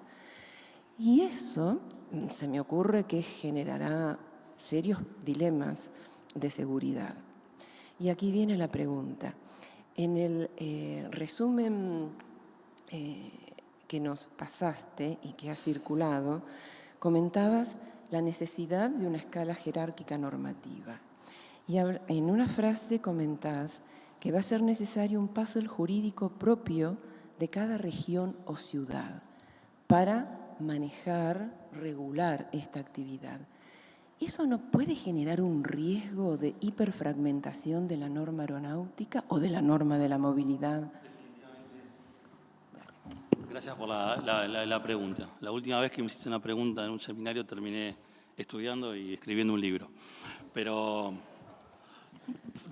Y eso se me ocurre que generará serios dilemas de seguridad. Y aquí viene la pregunta. En el resumen que nos pasaste y que ha circulado, comentabas la necesidad de una escala jerárquica normativa. Y en una frase comentás que va a ser necesario un puzzle jurídico propio de cada región o ciudad para manejar, regular esta actividad. ¿eso no puede generar un riesgo de hiperfragmentación de la norma aeronáutica o de la norma de la movilidad? Gracias por la pregunta. La última vez que me hiciste una pregunta en un seminario terminé estudiando y escribiendo un libro, pero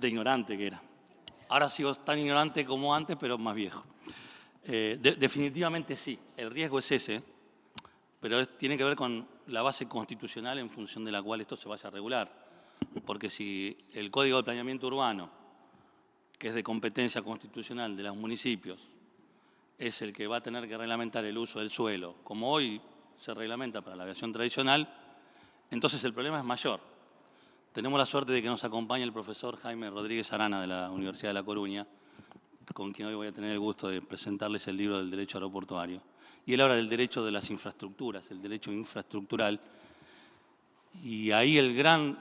de ignorante que era. Ahora sigo tan ignorante como antes, pero más viejo. Definitivamente sí, el riesgo es ese, pero tiene que ver con la base constitucional en función de la cual esto se vaya a regular. Porque si el Código de Planeamiento Urbano, que es de competencia constitucional de los municipios, es el que va a tener que reglamentar el uso del suelo, como hoy se reglamenta para la aviación tradicional, entonces el problema es mayor. Tenemos la suerte de que nos acompañe el profesor Jaime Rodríguez Arana de la Universidad de La Coruña, con quien hoy voy a tener el gusto de presentarles el libro del derecho aeroportuario. Y él habla del derecho de las infraestructuras, el derecho infraestructural. Y ahí el gran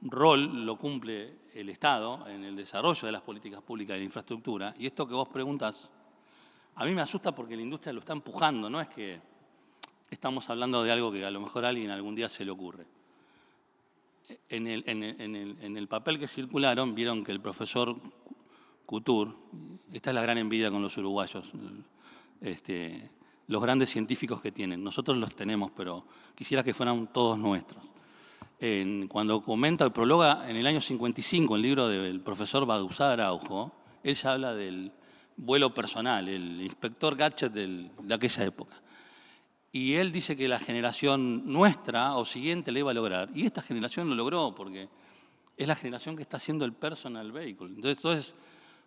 rol lo cumple el Estado en el desarrollo de las políticas públicas de la infraestructura. Y esto que vos preguntas, a mí me asusta porque la industria lo está empujando, no es que estamos hablando de algo que a lo mejor a alguien algún día se le ocurre. En el papel que circularon, vieron que el profesor Couture, esta es la gran envidia con los uruguayos, los grandes científicos que tienen. Nosotros los tenemos, pero quisiera que fueran todos nuestros. Cuando comenta y prologa en el año 55 el libro del profesor Bauzá Araujo, él ya habla del vuelo personal, el inspector Gadget de aquella época. Y él dice que la generación nuestra o siguiente le iba a lograr. Y esta generación lo logró porque es la generación que está haciendo el personal vehicle. Entonces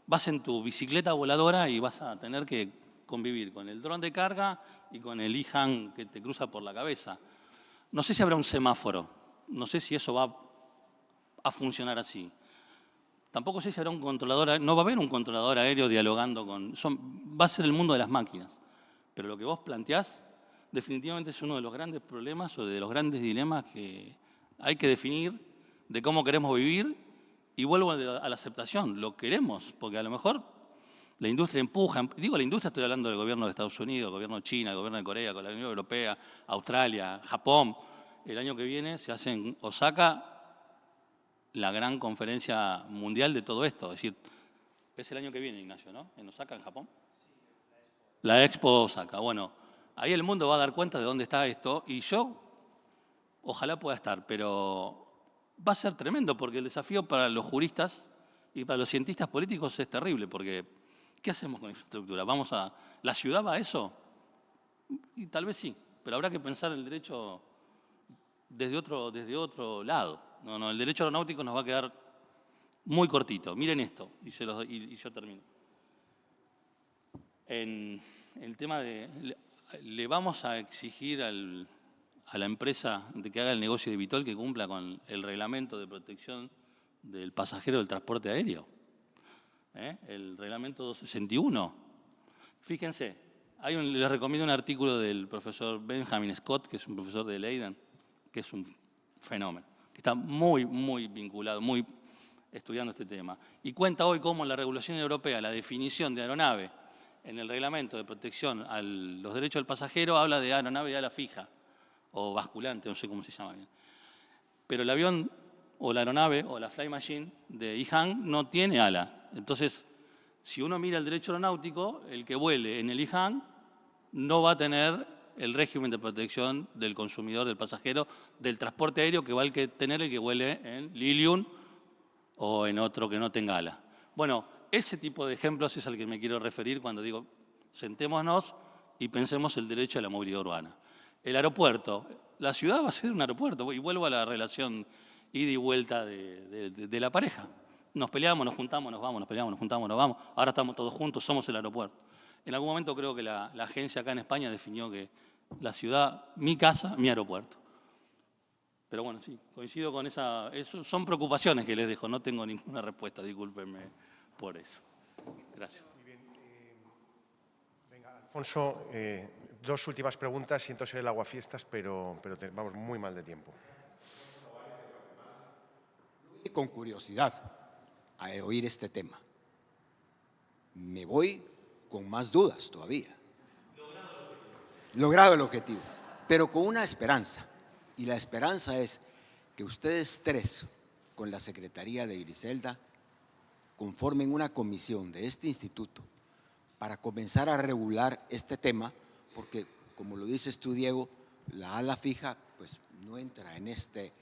vas en tu bicicleta voladora y vas a tener que convivir con el dron de carga y con el IHAN que te cruza por la cabeza. No sé si habrá un semáforo, no sé si eso va a funcionar así. Tampoco sé si habrá un controlador, no va a haber un controlador aéreo dialogando con... va a ser el mundo de las máquinas. Pero lo que vos planteás definitivamente es uno de los grandes problemas o de los grandes dilemas que hay que definir de cómo queremos vivir. Y vuelvo a la aceptación, lo queremos, porque a lo mejor la industria empuja, digo la industria, estoy hablando del gobierno de Estados Unidos, el gobierno de China, el gobierno de Corea, con la Unión Europea, Australia, Japón. El año que viene se hace en Osaka la gran conferencia mundial de todo esto. Es decir, es el año que viene, Ignacio, ¿no? En Osaka, en Japón. La Expo Osaka. Bueno, ahí el mundo va a dar cuenta de dónde está esto y yo ojalá pueda estar, pero va a ser tremendo porque el desafío para los juristas y para los cientistas políticos es terrible porque ¿qué hacemos con la infraestructura? ¿La ciudad va a eso? Y tal vez sí, pero habrá que pensar el derecho desde otro lado. No, el derecho aeronáutico nos va a quedar muy cortito. Miren esto, y yo termino. En el tema de... Le vamos a exigir a la empresa de que haga el negocio de Vitol que cumpla con el reglamento de protección del pasajero del transporte aéreo. El reglamento 261. Fíjense, les recomiendo un artículo del profesor Benjamin Scott, que es un profesor de Leiden, que es un fenómeno, que está muy, muy vinculado, muy estudiando este tema. Y cuenta hoy cómo en la regulación europea la definición de aeronave en el reglamento de protección a los derechos del pasajero habla de aeronave de ala fija o basculante, no sé cómo se llama bien. Pero el avión o la aeronave o la fly machine de IHAN no tiene ala. Entonces, si uno mira el derecho aeronáutico, el que vuele en el IHAN no va a tener el régimen de protección del consumidor, del pasajero, del transporte aéreo que va a tener el que vuele en Lilium o en otro que no tenga ala. Bueno, ese tipo de ejemplos es al que me quiero referir cuando digo sentémonos y pensemos el derecho a la movilidad urbana. El aeropuerto, la ciudad va a ser un aeropuerto, y vuelvo a la relación ida y vuelta de la pareja. Nos peleamos, nos juntamos, nos vamos, nos peleamos, nos juntamos, nos vamos. Ahora estamos todos juntos, somos el aeropuerto. En algún momento creo que la agencia acá en España definió que la ciudad, mi casa, mi aeropuerto. Pero bueno, sí, coincido con esa... son preocupaciones que les dejo, no tengo ninguna respuesta, discúlpenme por eso. Gracias. Muy bien. Venga, Alfonso, dos últimas preguntas. Siento ser el aguafiestas, pero vamos muy mal de tiempo. Con curiosidad a oír este tema. Me voy con más dudas todavía. Logrado el objetivo, pero con una esperanza. Y la esperanza es que ustedes tres, con la Secretaría de Griselda, conformen una comisión de este instituto para comenzar a regular este tema, porque, como lo dices tú, Diego, la ala fija pues, no entra en estas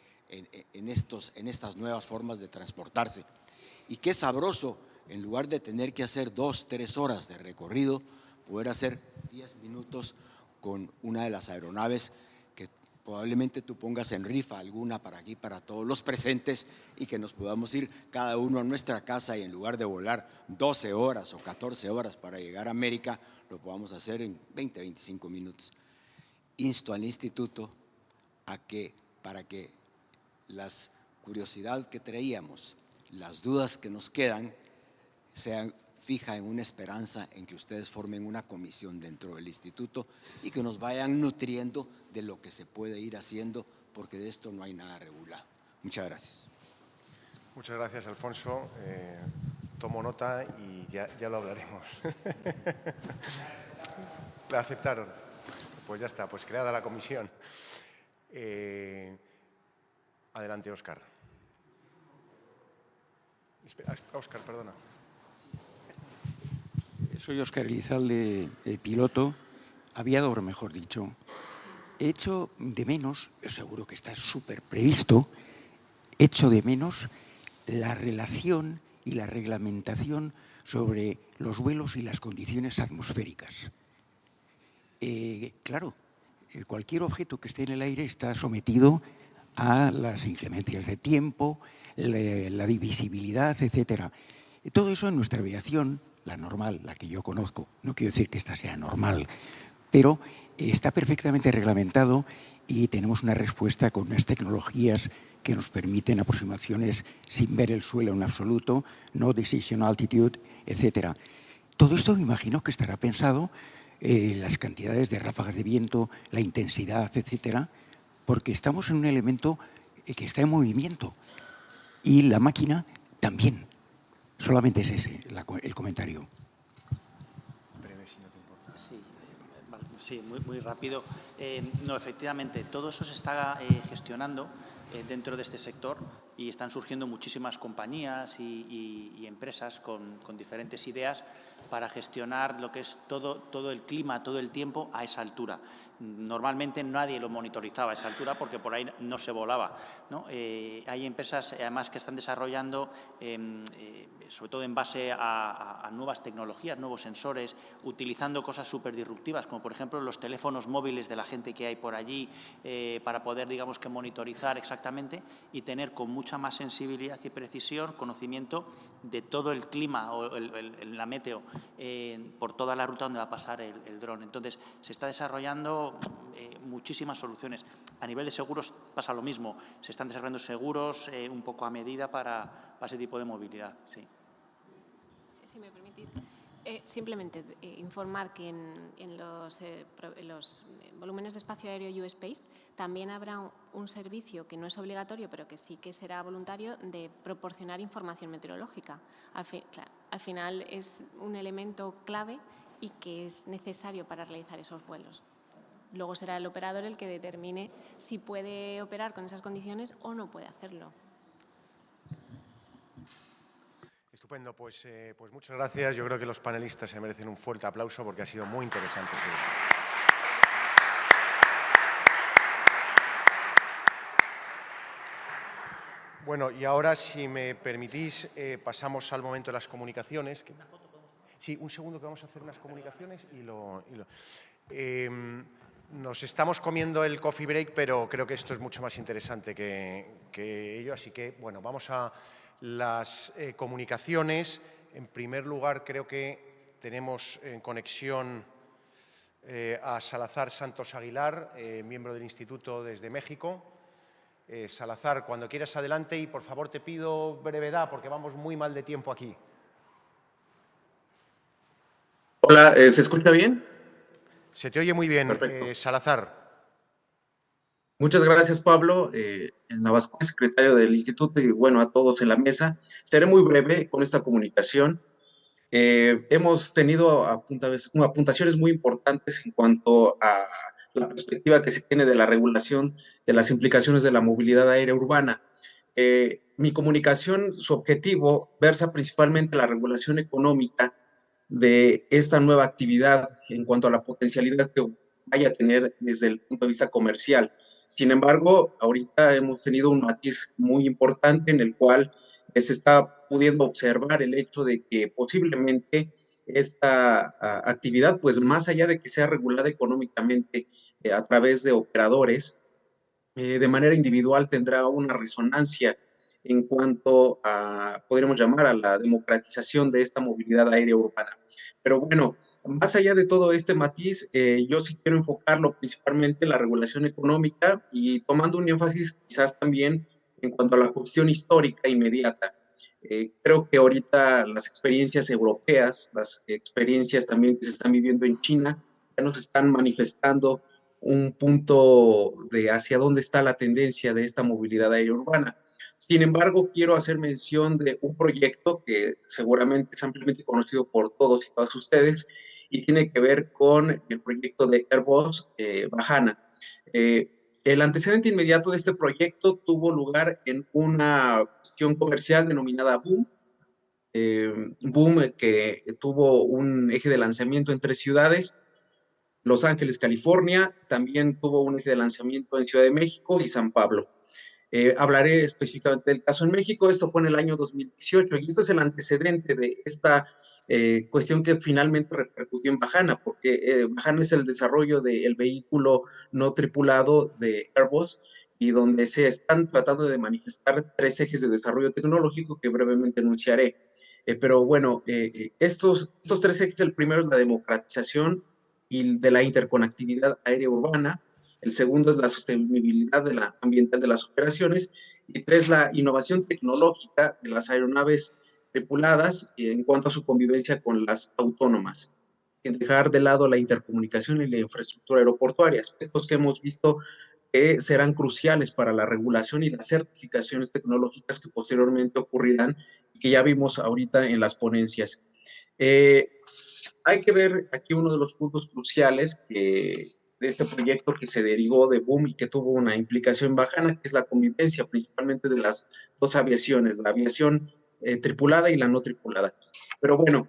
nuevas formas de transportarse. Y qué sabroso, en lugar de tener que hacer 2, 3 horas de recorrido, poder hacer 10 minutos con una de las aeronaves que probablemente tú pongas en rifa alguna para aquí, para todos los presentes, y que nos podamos ir cada uno a nuestra casa y en lugar de volar 12 horas o 14 horas para llegar a América, lo podamos hacer en 20, 25 minutos. Insto al instituto a que, para que las curiosidades que traíamos, las dudas que nos quedan, sean fija en una esperanza en que ustedes formen una comisión dentro del instituto y que nos vayan nutriendo de lo que se puede ir haciendo, porque de esto no hay nada regulado. Muchas gracias. Muchas gracias, Alfonso. Tomo nota y ya lo hablaremos. ¿La aceptaron? Pues ya está, pues creada la comisión. Adelante, Óscar. Óscar, perdona. Soy Óscar Elizalde, piloto, aviador, mejor dicho. He hecho de menos, seguro que está súper previsto, echo de menos la relación y la reglamentación sobre los vuelos y las condiciones atmosféricas. Claro, cualquier objeto que esté en el aire está sometido a las inclemencias de tiempo, la divisibilidad, etc. Todo eso en nuestra aviación, la normal, la que yo conozco, no quiero decir que esta sea normal, pero está perfectamente reglamentado y tenemos una respuesta con unas tecnologías que nos permiten aproximaciones sin ver el suelo en absoluto, no decision altitude, etc. Todo esto me imagino que estará pensado las cantidades de ráfagas de viento, la intensidad, etcétera, porque estamos en un elemento que está en movimiento y la máquina también. Solamente es ese el comentario. Sí, muy rápido. No, efectivamente, todo eso se está gestionando dentro de este sector y están surgiendo muchísimas compañías y empresas con diferentes ideas para gestionar lo que es todo el clima, todo el tiempo a esa altura. Normalmente nadie lo monitorizaba a esa altura porque por ahí no se volaba, ¿no? Hay empresas, además, que están desarrollando, sobre todo en base a nuevas tecnologías, nuevos sensores, utilizando cosas súper disruptivas, como por ejemplo los teléfonos móviles de la gente que hay por allí, para poder, digamos, que monitorizar exactamente y tener con mucha más sensibilidad y precisión conocimiento de todo el clima o la meteo por toda la ruta donde va a pasar el dron. Entonces, se está desarrollando muchísimas soluciones. A nivel de seguros pasa lo mismo. Se están desarrollando seguros un poco a medida para ese tipo de movilidad. Sí. Si me permitís, simplemente informar que en los volúmenes de espacio aéreo U-Space también habrá un servicio que no es obligatorio, pero que sí que será voluntario, de proporcionar información meteorológica. Al final es un elemento clave y que es necesario para realizar esos vuelos. Luego será el operador el que determine si puede operar con esas condiciones o no puede hacerlo. Estupendo, pues muchas gracias. Yo creo que los panelistas se merecen un fuerte aplauso porque ha sido muy interesante. Bueno, y ahora, si me permitís, pasamos al momento de las comunicaciones. Sí, un segundo, que vamos a hacer unas comunicaciones nos estamos comiendo el coffee break, pero creo que esto es mucho más interesante que ello. Así que, bueno, vamos a las comunicaciones. En primer lugar, creo que tenemos en conexión a Salazar Santos Aguilar, miembro del Instituto desde México. Salazar, cuando quieras, adelante, y por favor te pido brevedad porque vamos muy mal de tiempo aquí. Hola, ¿se escucha bien? Se te oye muy bien, Salazar. Muchas gracias, Pablo. Navascué, secretario del Instituto, y bueno, a todos en la mesa. Seré muy breve con esta comunicación. Hemos tenido apuntaciones muy importantes en cuanto a la perspectiva que se tiene de la regulación de las implicaciones de la movilidad aérea urbana. Mi comunicación, su objetivo, versa principalmente la regulación económica de esta nueva actividad en cuanto a la potencialidad que vaya a tener desde el punto de vista comercial. Sin embargo, ahorita hemos tenido un matiz muy importante en el cual se está pudiendo observar el hecho de que posiblemente esta actividad, pues más allá de que sea regulada económicamente a través de operadores, de manera individual tendrá una resonancia en cuanto a, podríamos llamar, a la democratización de esta movilidad aérea urbana. Pero bueno, más allá de todo este matiz, yo sí quiero enfocarlo principalmente en la regulación económica y tomando un énfasis quizás también en cuanto a la cuestión histórica inmediata. Creo que ahorita las experiencias europeas, las experiencias también que se están viviendo en China, ya nos están manifestando un punto de hacia dónde está la tendencia de esta movilidad aérea urbana. Sin embargo, quiero hacer mención de un proyecto que seguramente es ampliamente conocido por todos y todas ustedes y tiene que ver con el proyecto de Airbus Vahana. El antecedente inmediato de este proyecto tuvo lugar en una cuestión comercial denominada Boom, Boom que tuvo un eje de lanzamiento en 3 ciudades, Los Ángeles, California, también tuvo un eje de lanzamiento en Ciudad de México y San Pablo. Hablaré específicamente del caso en México, esto fue en el año 2018 y esto es el antecedente de esta cuestión que finalmente repercutió en Vahana, porque Vahana es el desarrollo del vehículo no tripulado de Airbus y donde se están tratando de manifestar 3 ejes de desarrollo tecnológico que brevemente enunciaré. Pero bueno, estos 3 ejes, el primero es la democratización y de la interconectividad aérea urbana, el segundo es la sostenibilidad ambiental de las operaciones, y 3, la innovación tecnológica de las aeronaves tripuladas en cuanto a su convivencia con las autónomas, sin dejar de lado la intercomunicación y la infraestructura aeroportuaria, aspectos que hemos visto que serán cruciales para la regulación y las certificaciones tecnológicas que posteriormente ocurrirán y que ya vimos ahorita en las ponencias. Hay que ver aquí uno de los puntos cruciales de este proyecto que se derivó de Boom y que tuvo una implicación bajana, que es la convivencia principalmente de las 2 aviaciones, la aviación tripulada y la no tripulada. Pero bueno,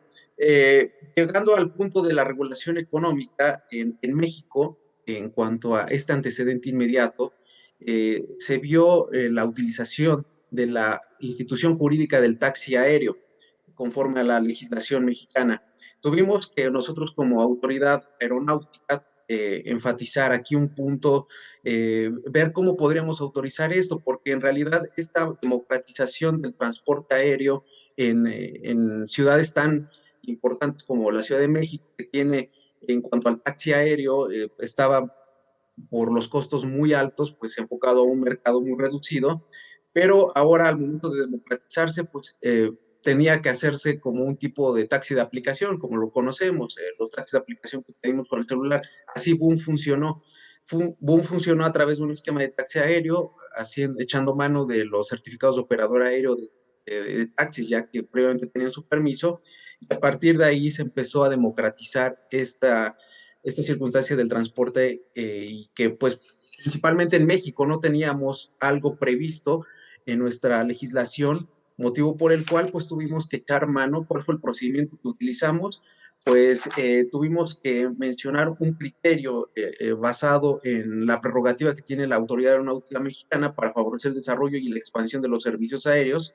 llegando al punto de la regulación económica en México, en cuanto a este antecedente inmediato, se vio la utilización de la institución jurídica del taxi aéreo, conforme a la legislación mexicana. Tuvimos que nosotros como autoridad aeronáutica enfatizar aquí un punto, ver cómo podríamos autorizar esto, porque en realidad esta democratización del transporte aéreo en ciudades tan importantes como la Ciudad de México, que tiene en cuanto al taxi aéreo, estaba por los costos muy altos, pues enfocado a un mercado muy reducido, pero ahora al momento de democratizarse, pues tenía que hacerse como un tipo de taxi de aplicación, como lo conocemos, los taxis de aplicación que tenemos con el celular. Así Boom funcionó. Boom funcionó a través de un esquema de taxi aéreo, echando mano de los certificados de operador aéreo de taxis, ya que previamente tenían su permiso, y a partir de ahí se empezó a democratizar esta circunstancia del transporte y que pues principalmente en México no teníamos algo previsto en nuestra legislación, motivo por el cual pues tuvimos que echar mano. ¿Cuál fue el procedimiento que utilizamos? Pues tuvimos que mencionar un criterio basado en la prerrogativa que tiene la Autoridad Aeronáutica Mexicana para favorecer el desarrollo y la expansión de los servicios aéreos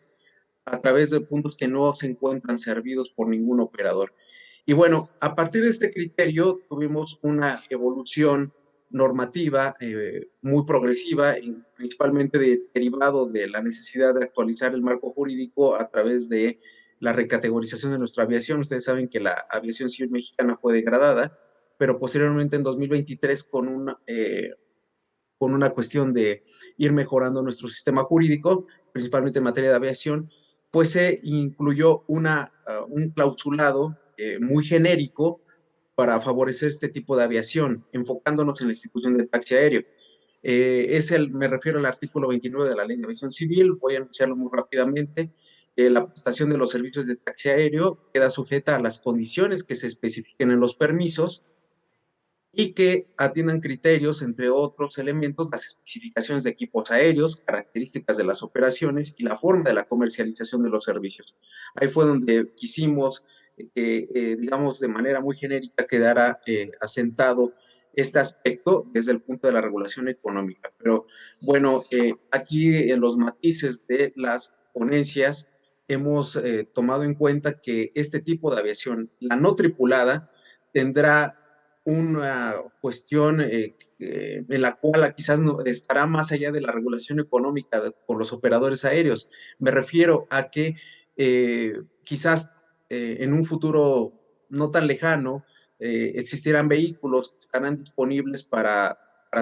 a través de puntos que no se encuentran servidos por ningún operador. Y bueno, a partir de este criterio tuvimos una evolución normativa muy progresiva, principalmente derivado de la necesidad de actualizar el marco jurídico a través de la recategorización de nuestra aviación. Ustedes saben que la aviación civil mexicana fue degradada, pero posteriormente en 2023 con una cuestión de ir mejorando nuestro sistema jurídico, principalmente en materia de aviación, pues se incluyó un clausulado muy genérico para favorecer este tipo de aviación, enfocándonos en la institución del taxi aéreo. Me refiero al artículo 29 de la Ley de Aviación Civil, voy a anunciarlo muy rápidamente. La prestación de los servicios de taxi aéreo queda sujeta a las condiciones que se especifiquen en los permisos, y que atiendan criterios, entre otros elementos, las especificaciones de equipos aéreos, características de las operaciones y la forma de la comercialización de los servicios. Ahí fue donde quisimos que, digamos, de manera muy genérica quedara asentado este aspecto desde el punto de la regulación económica. Pero bueno, aquí en los matices de las ponencias hemos tomado en cuenta que este tipo de aviación, la no tripulada, tendrá una cuestión en la cual quizás no, estará más allá de la regulación económica por los operadores aéreos. Me refiero a que quizás en un futuro no tan lejano existirán vehículos que estarán disponibles para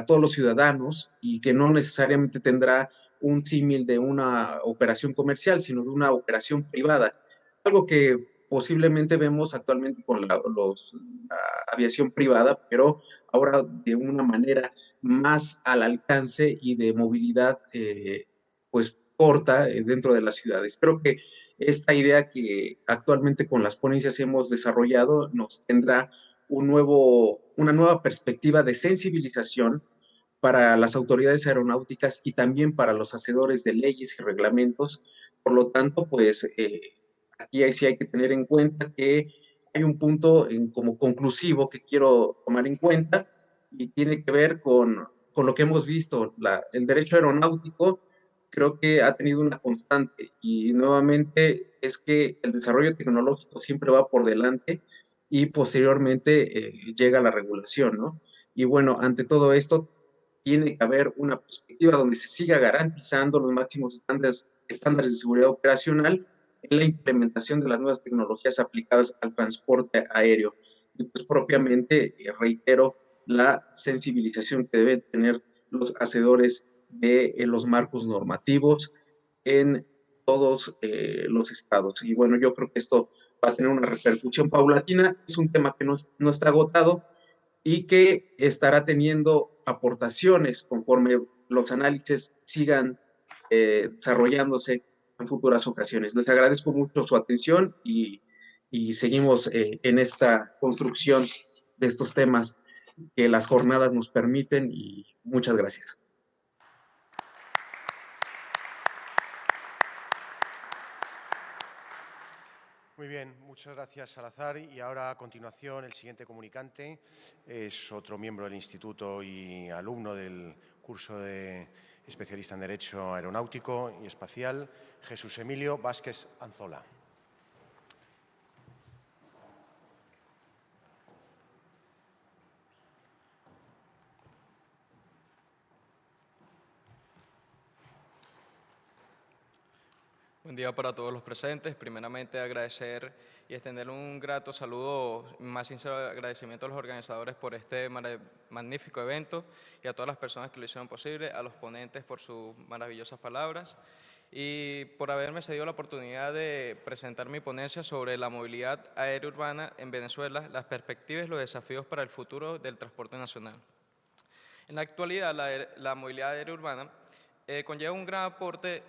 todos los ciudadanos y que no necesariamente tendrá un símil de una operación comercial, sino de una operación privada. Algo que posiblemente vemos actualmente con la aviación privada, pero ahora de una manera más al alcance y de movilidad pues corta dentro de las ciudades. Creo que esta idea que actualmente con las ponencias hemos desarrollado nos tendrá una nueva perspectiva de sensibilización para las autoridades aeronáuticas y también para los hacedores de leyes y reglamentos. Por lo tanto, pues aquí sí hay que tener en cuenta que hay un punto como conclusivo que quiero tomar en cuenta y tiene que ver con lo que hemos visto. El derecho aeronáutico creo que ha tenido una constante y nuevamente es que el desarrollo tecnológico siempre va por delante y posteriormente llega la regulación, ¿no? Y bueno, ante todo esto, tiene que haber una perspectiva donde se siga garantizando los máximos estándares de seguridad operacional en la implementación de las nuevas tecnologías aplicadas al transporte aéreo. Y pues propiamente, reitero, la sensibilización que deben tener los hacedores de los marcos normativos en todos los estados. Y bueno, yo creo que esto va a tener una repercusión paulatina. Es un tema que no está agotado y que estará teniendo aportaciones conforme los análisis sigan desarrollándose en futuras ocasiones. Les agradezco mucho su atención y seguimos en esta construcción de estos temas que las jornadas nos permiten y muchas gracias. Muy bien, muchas gracias, Salazar. Y ahora, a continuación, el siguiente comunicante es otro miembro del Instituto y alumno del curso de especialista en Derecho Aeronáutico y Espacial, Jesús Emilio Vázquez Anzola. Buen día para todos los presentes. Primeramente, agradecer y extender un grato saludo, más sincero agradecimiento a los organizadores por este magnífico evento y a todas las personas que lo hicieron posible, a los ponentes por sus maravillosas palabras y por haberme cedido la oportunidad de presentar mi ponencia sobre la movilidad aérea urbana en Venezuela, las perspectivas y los desafíos para el futuro del transporte nacional. En la actualidad, la movilidad aérea urbana conlleva un gran aporte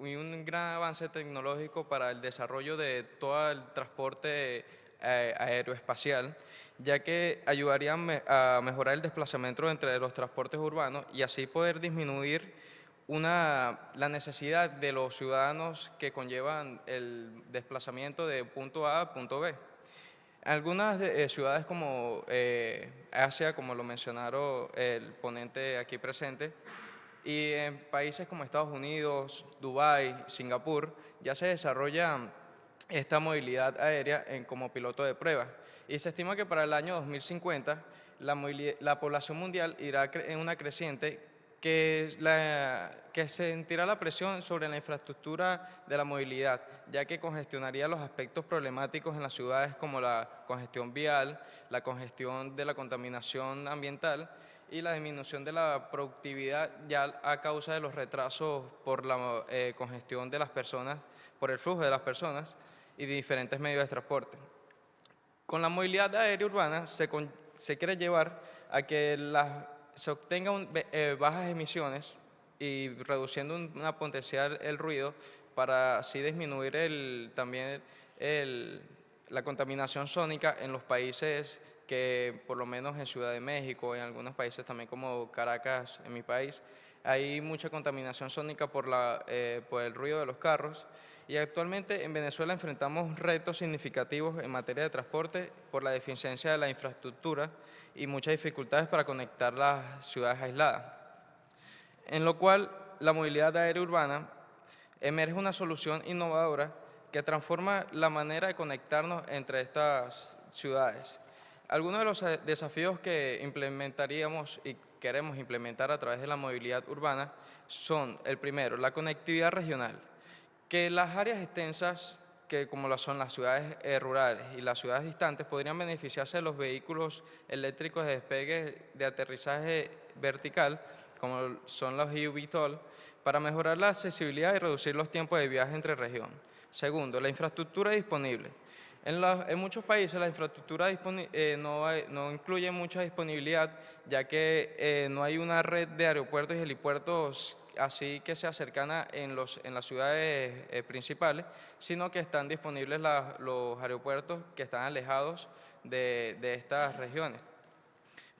y un gran avance tecnológico para el desarrollo de todo el transporte aeroespacial, ya que ayudarían a mejorar el desplazamiento entre los transportes urbanos y así poder disminuir la necesidad de los ciudadanos que conllevan el desplazamiento de punto A a punto B. Algunas ciudades como Asia, como lo mencionaron el ponente aquí presente, y en países como Estados Unidos, Dubái, Singapur, ya se desarrolla esta movilidad aérea como piloto de prueba. Y se estima que para el año 2050 la población mundial irá en una creciente que sentirá la presión sobre la infraestructura de la movilidad, ya que congestionaría los aspectos problemáticos en las ciudades como la congestión vial, la congestión de la contaminación ambiental y la disminución de la productividad ya a causa de los retrasos por la congestión de las personas, por el flujo de las personas y de diferentes medios de transporte. Con la movilidad aérea urbana se quiere llevar a que se obtengan bajas emisiones y reduciendo una potencial el ruido para así disminuir también la contaminación sónica en los países que por lo menos en Ciudad de México, en algunos países también como Caracas, en mi país, hay mucha contaminación sónica por el ruido de los carros. Y actualmente en Venezuela enfrentamos retos significativos en materia de transporte por la deficiencia de la infraestructura y muchas dificultades para conectar las ciudades aisladas. En lo cual, la movilidad aérea urbana emerge una solución innovadora que transforma la manera de conectarnos entre estas ciudades. Algunos de los desafíos que implementaríamos y queremos implementar a través de la movilidad urbana son, el primero, la conectividad regional, que las áreas extensas, que como lo son las ciudades rurales y las ciudades distantes, podrían beneficiarse de los vehículos eléctricos de despegue de aterrizaje vertical, como son los eVTOL, para mejorar la accesibilidad y reducir los tiempos de viaje entre regiones. Segundo, la infraestructura disponible. En muchos países la infraestructura no incluye mucha disponibilidad, ya que no hay una red de aeropuertos y helipuertos así que sea cercana en las ciudades principales, sino que están disponibles los aeropuertos que están alejados de estas regiones.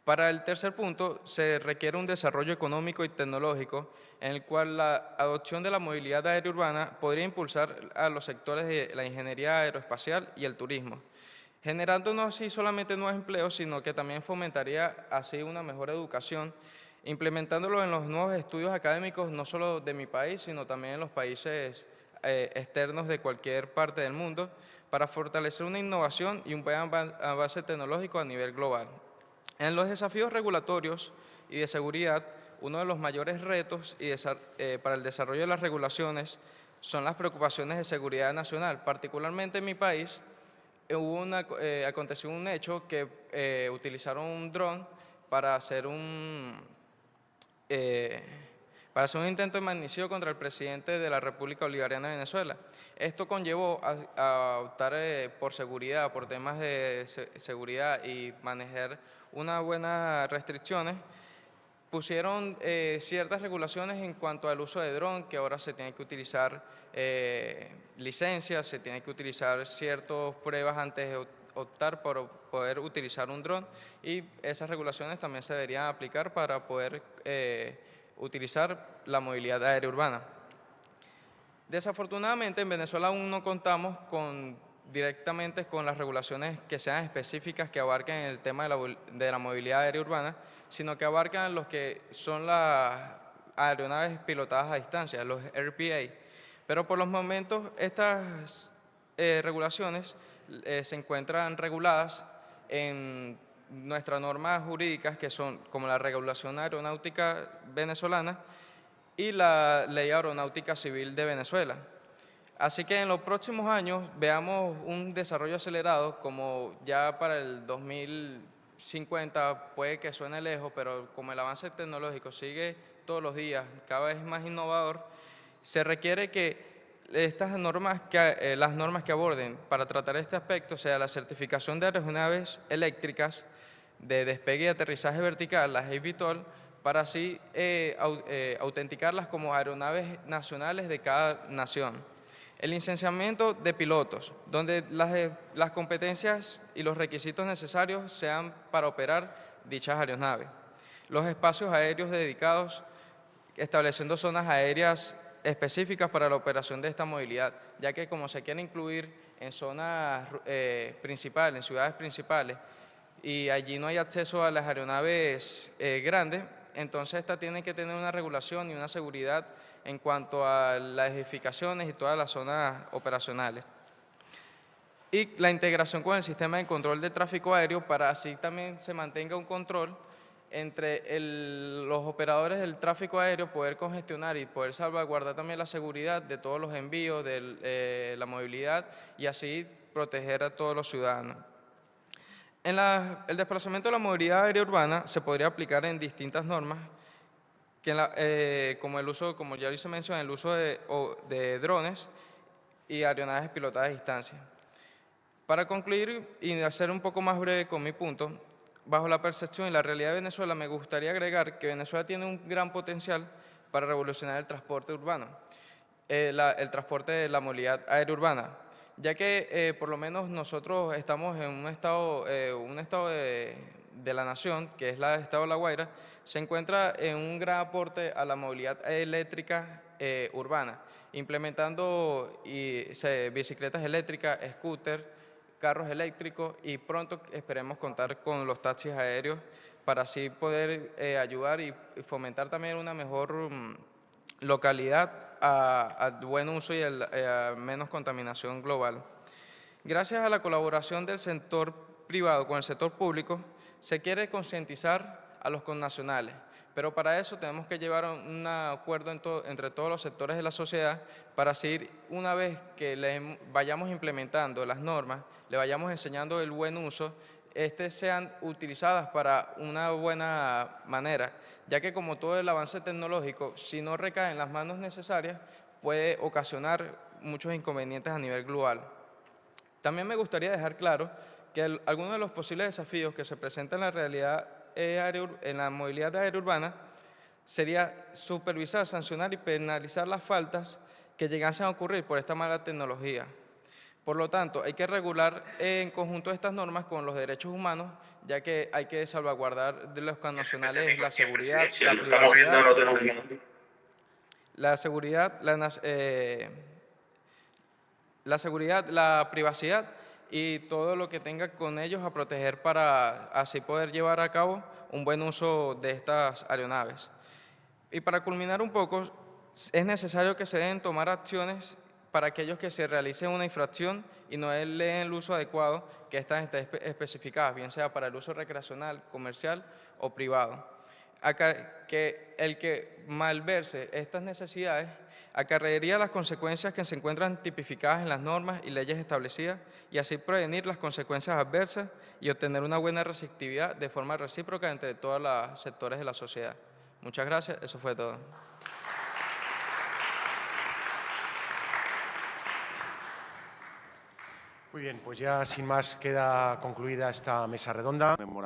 Para el tercer punto, se requiere un desarrollo económico y tecnológico en el cual la adopción de la movilidad aérea urbana podría impulsar a los sectores de la ingeniería aeroespacial y el turismo, generando no así solamente nuevos empleos, sino que también fomentaría así una mejor educación, implementándolo en los nuevos estudios académicos, no solo de mi país, sino también en los países externos de cualquier parte del mundo, para fortalecer una innovación y un buen avance tecnológico a nivel global. En los desafíos regulatorios y de seguridad, uno de los mayores retos para el desarrollo de las regulaciones son las preocupaciones de seguridad nacional. Particularmente en mi país, aconteció un hecho que utilizaron un dron para hacer un intento de magnicidio contra el presidente de la República Bolivariana de Venezuela. Esto conllevó a optar por seguridad, por temas de seguridad y manejar unas buenas restricciones. Pusieron ciertas regulaciones en cuanto al uso de dron, que ahora se tiene que utilizar licencias, se tiene que utilizar ciertas pruebas antes de optar por poder utilizar un dron, y esas regulaciones también se deberían aplicar para poder utilizar la movilidad aérea urbana. Desafortunadamente en Venezuela aún no contamos directamente con las regulaciones que sean específicas que abarquen el tema de la movilidad aérea urbana, sino que abarcan los que son las aeronaves pilotadas a distancia, los RPA. Pero por los momentos estas regulaciones se encuentran reguladas en nuestras normas jurídicas, que son como la Regulación Aeronáutica Venezolana y la Ley Aeronáutica Civil de Venezuela. Así que en los próximos años veamos un desarrollo acelerado, como ya para el 2050 puede que suene lejos, pero como el avance tecnológico sigue todos los días cada vez más innovador, se requiere que las normas que aborden para tratar este aspecto sea la certificación de aeronaves eléctricas de despegue y aterrizaje vertical, las eVTOL, para así autenticarlas como aeronaves nacionales de cada nación. El licenciamiento de pilotos, donde las competencias y los requisitos necesarios sean para operar dichas aeronaves. Los espacios aéreos dedicados, estableciendo zonas aéreas específicas para la operación de esta movilidad, ya que como se quiere incluir en zonas principales, en ciudades principales, y allí no hay acceso a las aeronaves grandes, entonces esta tiene que tener una regulación y una seguridad en cuanto a las edificaciones y todas las zonas operacionales. Y la integración con el sistema de control de tráfico aéreo, para así también se mantenga un control entre los operadores del tráfico aéreo, poder congestionar y poder salvaguardar también la seguridad de todos los envíos, de la movilidad, y así proteger a todos los ciudadanos. El desplazamiento de la movilidad aérea urbana se podría aplicar en distintas normas, como el uso, como ya hice mención, el uso de drones y aeronaves pilotadas a distancia. Para concluir y hacer un poco más breve con mi punto, bajo la percepción y la realidad de Venezuela, me gustaría agregar que Venezuela tiene un gran potencial para revolucionar el transporte urbano, el transporte de la movilidad aérea urbana. ya que por lo menos nosotros estamos en un estado de la nación, que es el estado de La Guaira, se encuentra en un gran aporte a la movilidad eléctrica urbana, implementando bicicletas eléctricas, scooters, carros eléctricos y pronto esperemos contar con los taxis aéreos para así poder ayudar y fomentar también una mejor localidad al buen uso y a menos contaminación global. Gracias a la colaboración del sector privado con el sector público, se quiere concientizar a los connacionales, pero para eso tenemos que llevar un acuerdo entre todos los sectores de la sociedad para así, una vez que vayamos implementando las normas, le vayamos enseñando el buen uso, sean utilizadas para una buena manera, ya que como todo el avance tecnológico, si no recae en las manos necesarias, puede ocasionar muchos inconvenientes a nivel global. También me gustaría dejar claro que algunos de los posibles desafíos que se presentan en la realidad en la movilidad aérea urbana sería supervisar, sancionar y penalizar las faltas que llegasen a ocurrir por esta mala tecnología. Por lo tanto, hay que regular en conjunto estas normas con los derechos humanos, ya que hay que salvaguardar de los connacionales la seguridad, la privacidad y todo lo que tenga con ellos a proteger para así poder llevar a cabo un buen uso de estas aeronaves. Y para culminar un poco, es necesario que se deben tomar acciones para aquellos que se realicen una infracción y no leen el uso adecuado que están especificadas, bien sea para el uso recreacional, comercial o privado. Que el que malverse estas necesidades acarrearía las consecuencias que se encuentran tipificadas en las normas y leyes establecidas y así prevenir las consecuencias adversas y obtener una buena receptividad de forma recíproca entre todos los sectores de la sociedad. Muchas gracias, eso fue todo. Muy bien, pues ya sin más queda concluida esta mesa redonda.